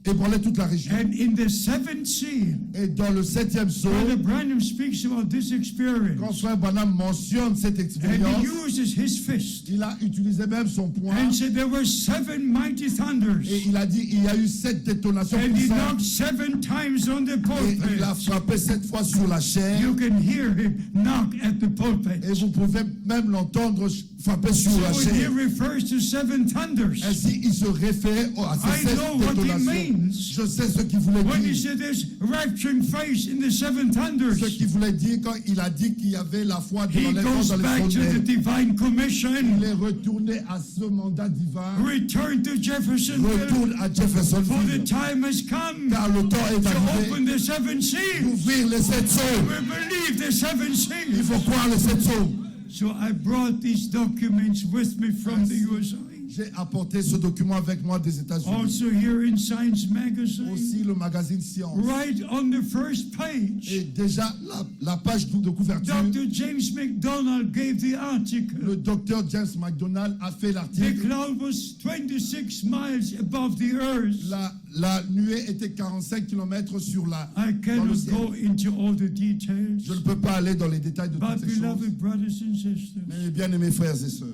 ébranlé toute la région. And in the seventh seal, Et dans le 7e saut, Brother Branham speaks about this quand experience. frère Branham mentionne cette And expérience, he uses his fist il a utilisé même son poing and said there were 7 mighty thunders. et il a dit il y a eu 7 détonations And he knocked puissantes 7 times on the et il a pulpit. frappé 7 fois sur la chair You can hear him knock at the pulpit. et vous pouvez même l'entendre frapper sur la So he chair. refers to 7 thunders. Ainsi, il se référait à ces I 7 know what he détonations. means. Je sais ce qu'il voulait When he dire. said there's rapturing face in the 7 thunders, Ce qu'il voulait dire quand il a dit qu'il y avait la foi de he l'enlèvement goes dans les back to the tonnerres. divine commission. Il est retourné à ce mandat divin. Return to Jeffersonville, Retourne à for the Jeffersonville. time has come Car le temps est to arrivé open the 7 seals. d'ouvrir les 7 sceaux. We believe the 7 Il seals. faut croire les 7 sceaux. So I brought these documents with me from the USA. J'ai apporté ce document avec moi des États-Unis. Also here in Science Magazine, Aussi le magazine Science. right on the first page, Et déjà, la page de couverture, Dr. James McDonald gave the article. le docteur James McDonald a fait The l'article. cloud was 26 miles above the earth. La nuée était 45 km sur la... I dans le cannot ciel. go into all the details, Je ne peux pas aller dans les détails de but toutes ces choses. beloved brothers and sisters, Mais bien aimés frères et sœurs,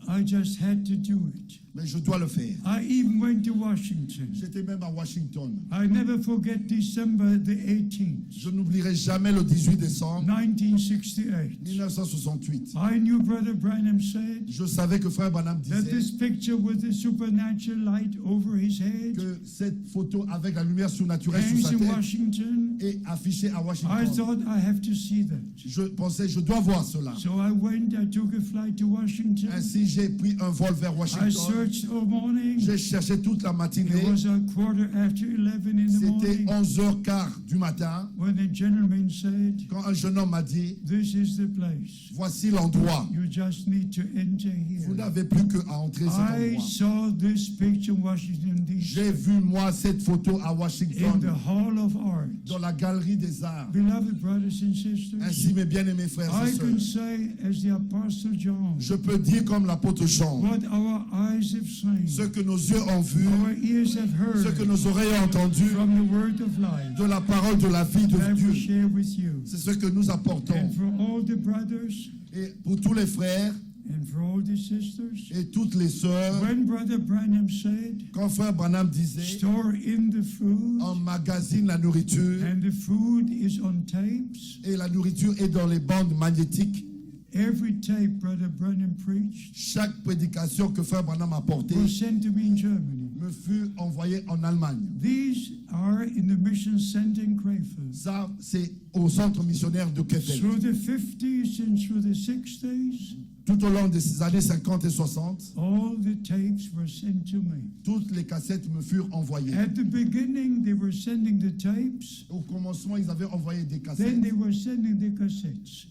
I just had to do it. mais je dois le faire. I even went to Washington. J'étais même à Washington. I never forget December the 18th. Je n'oublierai n'oublierai jamais le 18 décembre 1968. 1968. I knew Brother Branham said Je savais que Frère Branham that disait this picture with the supernatural light over his head que cette photo avec la lumière surnaturelle sur hangs sa in tête Washington. est affichée à I Washington. thought I have to see that. Je pensais, je dois voir cela. So I went, I took a flight to Washington. Ainsi, j'ai pris un vol vers I Washington. searched all morning. J'ai cherché toute la It matinée. was a 11:15 in the C'était morning 11h15 du matin when a gentleman said, quand un jeune homme m'a dit, "This is the place. voici l'endroit. You just need to enter Vous here." n'avez plus qu'à entrer cet I endroit. saw this picture in Washington, D.C. J'ai vu, moi, cette photo à in the Washington, Hall of Art. dans la galerie des arts. Beloved brothers and sisters, Ainsi, mes bien-aimés frères et I can sœurs, say as the Apostle John, je peux dire comme l'apôtre Jean, what our eyes have seen, ce que nos yeux ont vu, our ears have ce que heard nos oreilles ont entendu, from the word of life, de la parole de la vie de that we Dieu. share with you. C'est ce que nous apportons. And for all the brothers Et pour tous les frères and for all the sisters, et toutes les sœurs, when Brother Branham said, quand Frère Branham disait, store in the food, emmagasine la nourriture, and the food is on tapes, et la nourriture est dans les bandes magnétiques, every tape Brother Branham preached chaque prédication que Frère Branham a portée was sent to me in Germany. me fut envoyée en Allemagne. These are in the mission center in Krefeld. Ça, c'est au centre missionnaire de Krefeld. Through the 50s and through the 60s, Tout au long des années 50 et 60, all the tapes were sent to me. toutes les cassettes me furent envoyées. At the beginning, they were sending the tapes, Au commencement, ils avaient envoyé des then cassettes. they were sending the cassettes.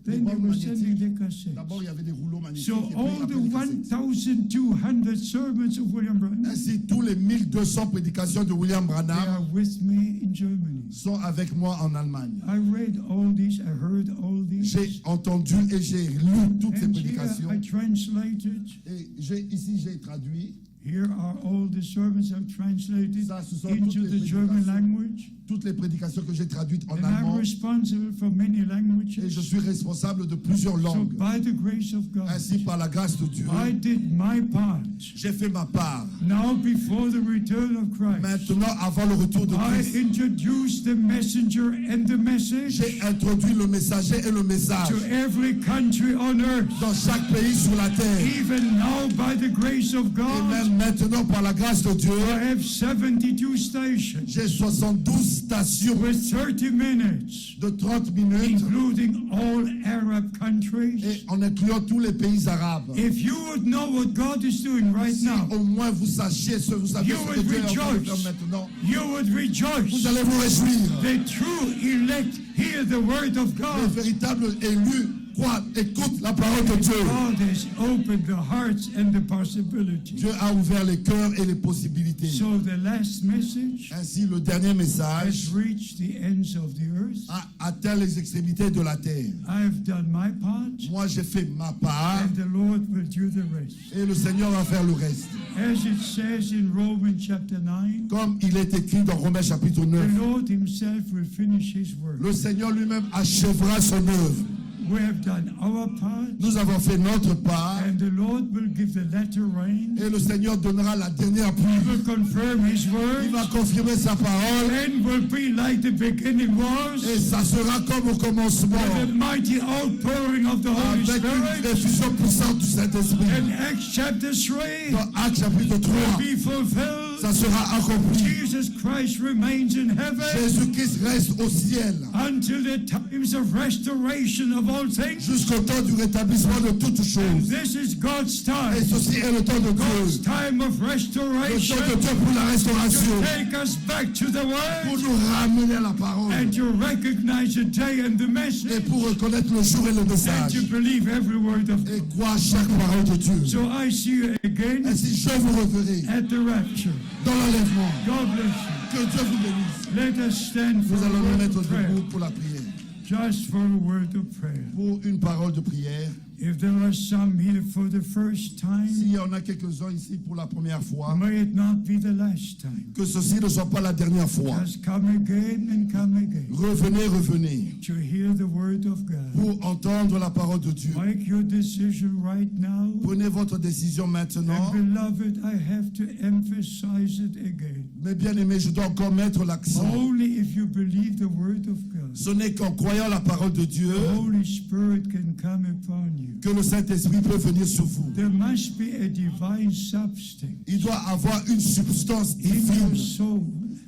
Then they were sending the cassettes. D'abord, il y avait des rouleaux magnétiques. So et puis all après the des cassettes. 1,200 sermons of William Branham, Ainsi, tous les 1200 prédications de William they Branham are with me in Germany. sont avec moi en Allemagne. I read all these, I heard all these. J'ai entendu et j'ai lu toutes ces And here prédications. I translated. Et ici, j'ai traduit. Here are all the sermons I've translated Ça, ce sont into toutes les the German prédications. language. Toutes les prédications que j'ai traduites en And I'm allemand. responsible for many Et je languages. suis responsable de plusieurs So langues. by the grace of God, Ainsi, par la grâce de Dieu, I did my part. j'ai fait ma part. Now before the return of Christ, Maintenant, avant le retour de I Christ, introduced the messenger and the message j'ai introduit le messager et le message to every country on earth. dans chaque pays sur la terre. Even now by the grace of Et God, même maintenant, par la grâce de Dieu, I have 72 stations j'ai 72 stations with 30 minutes, de 30 minutes including all Arab et countries. en incluant tous les pays arabes. If you would know what God is doing right Si now, au moins vous sachiez ce, vous savez You ce que would Dieu est en train de rejoice. faire maintenant, you would vous rejoice. allez vous réjouir. The true elect hear the word of Les God. véritables élus croient, écoutent la parole de Dieu. God has opened the hearts and the possibilities. Dieu a ouvert les cœurs et les possibilités. So the last message Ainsi, le dernier message has reached the ends of the earth. a atteint les extrémités de la terre. I've done my part, Moi, j'ai fait ma part and the Lord will do the rest. et le Seigneur va faire le reste. As it says in Romans chapter 9, Comme il est écrit dans Romains chapitre 9, the Lord himself will finish his work. le Seigneur lui-même achèvera son œuvre. We have done our part, Nous avons fait notre part and the Lord will give the latter rain. et le Seigneur donnera la dernière He pluie. will confirm his Il word, va confirmer sa parole and will be like the beginning et was, ça sera comme au commencement with the mighty outpouring of the Holy avec une Spirit. effusion puissante du Saint-Esprit. In Acts chapter 3, Dans Actes chapitre 3, be fulfilled. ça sera accompli. Jesus Christ remains in heaven Jésus-Christ reste au ciel until the times of restoration of all things. jusqu'au temps du rétablissement de toutes And choses. this is God's Et time. ceci est le temps de God's Dieu. time of Le restoration temps de Dieu pour la restauration. take us back to the Pour Word nous ramener à la parole. and to recognize the day and the Et message pour reconnaître le jour et le and message. to believe every word of Et God. croire chaque parole de Dieu. So I see you again Ainsi, je vous reverrai at the rapture. dans l'enlèvement. God bless Que Dieu vous bénisse. you. Let us stand for Nous a allons nous word mettre of prayer. debout pour la prière. Just for a word of prayer. Pour une parole de prière. If there are some here for the first time, S'il y en a quelques-uns ici pour la première fois, may it not be the last time. que ceci ne soit pas la dernière fois. Just come again and come again Revenez, revenez. to hear hear the word of God. pour entendre la parole de Dieu. Make your decision right now. Prenez votre décision maintenant. And beloved, I have to emphasize it again. Mais bien aimé, je dois encore mettre l'accent. Only if you believe the word of God, Ce n'est qu'en croyant la parole de Dieu the Holy Spirit can come upon you. que le Saint-Esprit peut venir sur vous. There must be a divine substance Il doit avoir une substance in your divine soul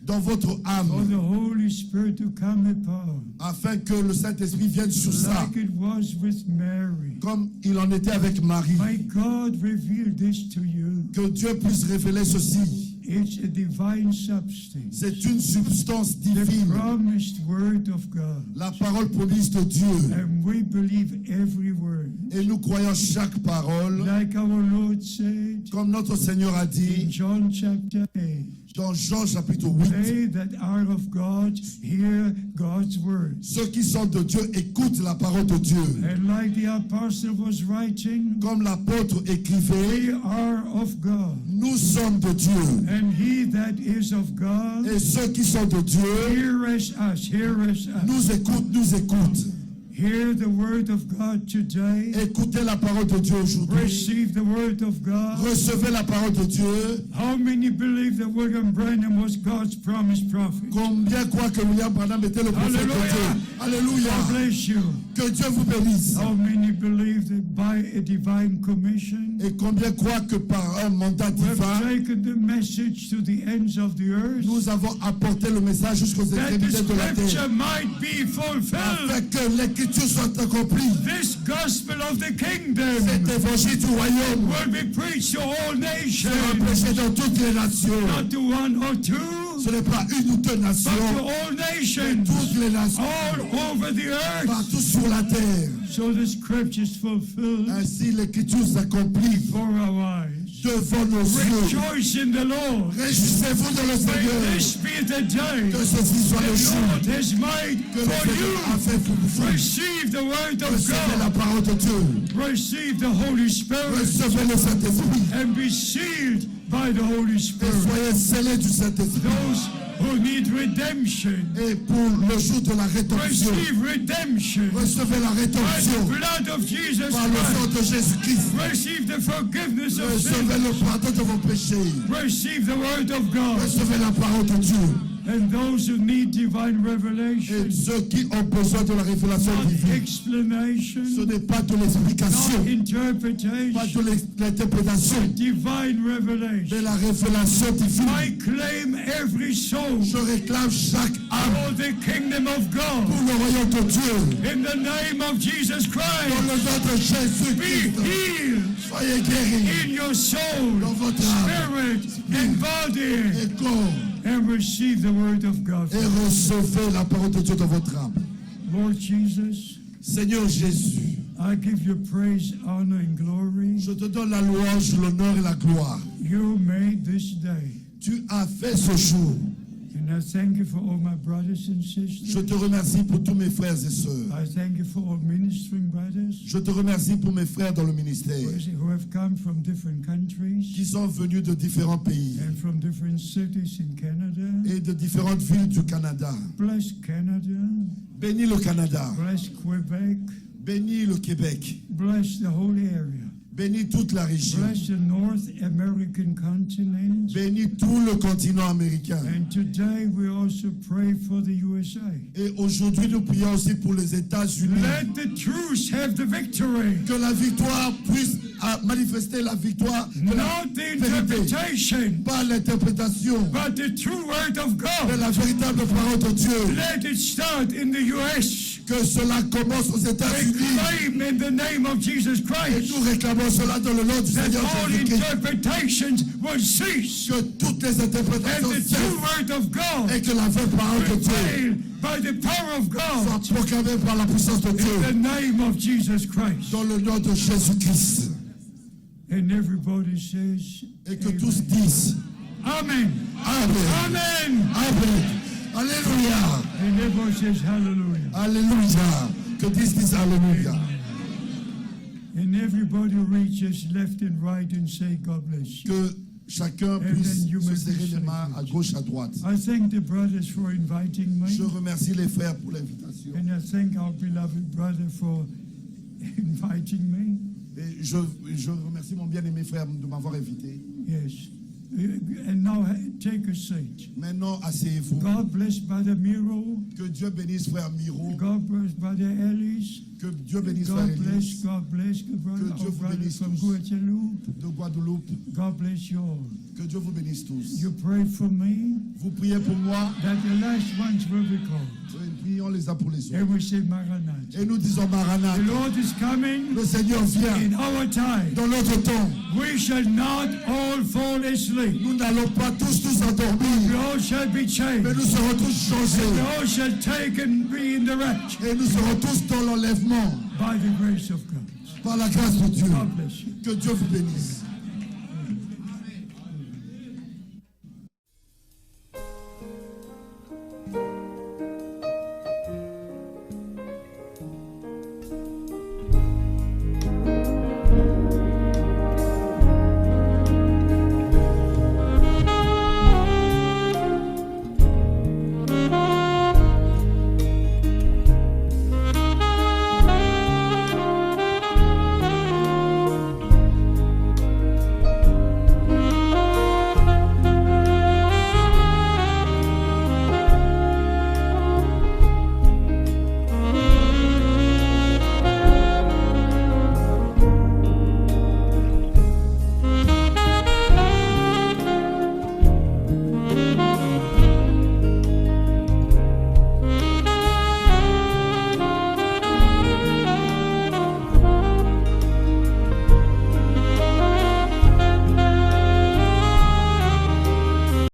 dans votre for âme the Holy Spirit to come upon, afin que le Saint-Esprit vienne sur ça, like it was with Mary. comme il en était avec Marie. May God reveal this to you. Que Dieu puisse révéler ceci. It's a divine substance, C'est une substance the divine, promised word of God. la parole promise de Dieu. And we believe every word. Et nous croyons chaque parole, Like our Lord said comme notre Seigneur a in dit John chapter 8, dans Jean chapitre 8. they that are of God hear God's word. Ceux qui sont de Dieu écoutent la parole de Dieu. And like the apostle was writing, Comme l'apôtre écrivait, we are of God. nous sommes de Dieu. And he that is of God Et ceux qui sont de Dieu heareth us, heareth us. nous écoutent, nous écoutent. Hear the word of God today. Écoutez la parole de Dieu aujourd'hui. Receive the word of God. Recevez la parole de Dieu. How many believe that William Branham was God's promised prophet? Combien croient que William Branham était le prophète de Dieu? Alléluia. God bless you. Que Dieu vous bénisse. How many believe that by a divine commission Et combien croient que par un mandat we have divin, taken the message to the ends of the earth, nous avons apporté le message jusqu'aux that the extrémités de la scripture terre, might be fulfilled? afin que l'écriture soit accomplie. This gospel of the kingdom Cet évangile du royaume will be preached to all nations, sera prêché dans toutes les nations. not to one or two, Ce n'est pas une ou deux but nations, to all mais nations, toutes les nations, all over the earth. partout sur la terre. So the scriptures fulfilled Ainsi l'écriture s'accomplit for our eyes. devant nos yeux. Rejoice in the Lord. Réjouissez-vous dans le May Seigneur. this be the day Que ceci soit le the jour Lord has made que le for Seigneur a you. fait pour vous. Receive the word of Recevez la God. parole de Dieu. Receive the Holy Spirit Recevez le Saint-Esprit. and be sealed by the Holy Et Spirit. soyez scellés du Saint-Esprit. Those who need redemption, Et pour le jour de la rédemption, receive redemption recevez la by the rédemption blood of Jesus par le sang Christ. de Jésus-Christ. Receive the forgiveness of Recevez sin. le pardon de vos péchés. Receive the word of God. Recevez la parole de Dieu. And those who need divine Et revelation, ceux qui ont besoin de la révélation not divine, ce explanation, n'est pas de l'explication, not pas interpretation, de l'interprétation, divine mais revelation. la révélation divine. I claim every soul Je réclame chaque âme for the kingdom of God. pour le royaume de Dieu. In the name of Jesus Dans Christ, le nom de be Jésus-Christ, healed soyez guéris in your soul, dans votre âme spirit, and body, et corps and receive the word of God. et recevez la parole de Dieu dans votre âme. Lord Jesus, Seigneur Jésus, I give you praise, honor, and glory. je te donne la louange, l'honneur et la gloire. You made this day. Tu as fait ce jour. And I thank you for all my brothers and Je sisters. te remercie pour tous mes frères et sœurs. I thank you for all ministering brothers Je te remercie pour mes frères dans le ministère who have come from different qui countries sont venus de différents pays and from different cities in Canada. et de différentes villes du Canada. Bless Canada. Bénis le Canada, Bless Quebec. bénis le Québec, Bless the whole area. bénis toute la région, Bless the North American continent. bénis tout le continent américain. And today we also pray for the USA. Et aujourd'hui, nous prions aussi pour les États-Unis. Let the truth have the victory. Que la victoire puisse manifester la victoire de la Not the vérité. interpretation, Pas l'interprétation, but the true word of mais God. la véritable parole de Dieu. Let it start in the U.S. Que cela commence aux We États-Unis. claim in the name of Jesus Et Christ nous réclamons cela dans le nom du that Seigneur all Jésus-Christ. interpretations will cease Que toutes les and interprétations the true cessent word of God et que la vraie parole de Dieu prevail by the power of God soit proclamée par la puissance de in Dieu. the name of Jesus Christ. Dans le nom de Jésus-Christ. And everybody says, Et que Amen. tous disent Amen. Amen. Amen. Amen. Alléluia. And everybody says, hallelujah. Alléluia. Que disent Alléluia. And everybody reaches left and right and say, God bless you. Que chacun And then puisse you se may serrer les be mains à seated. gauche, à droite. I thank the brothers for inviting me. Je remercie les frères pour l'invitation. And I thank our beloved brother for inviting me. Et je remercie mon bien-aimé frère de m'avoir invité. Yes. And now take a seat. Maintenant, asseyez-vous. God bless Brother Miro. Que Dieu bénisse frère Miro. God bless Brother Ellis. Que Dieu bénisse frère God bless, Ellis God bless, brother, Que Dieu our vous brother bénisse from tous. Guadeloupe. de Guadeloupe. God bless you all. Que Dieu vous bénisse tous. You pray for me Vous priez pour moi that the last ones will be called. et prions les uns pour les And autres. we say Maranatha. Et nous disons Maranatha. The Lord is coming Le Seigneur vient in our time. dans notre temps. We shall not all fall asleep. Nous n'allons pas tous nous We endormir, all shall be mais changed. nous serons tous We changés. all shall take and be in the rapture Et nous serons tous dans l'enlèvement by the grace of God. par la grâce de Dieu. God bless you. Que Dieu vous bénisse.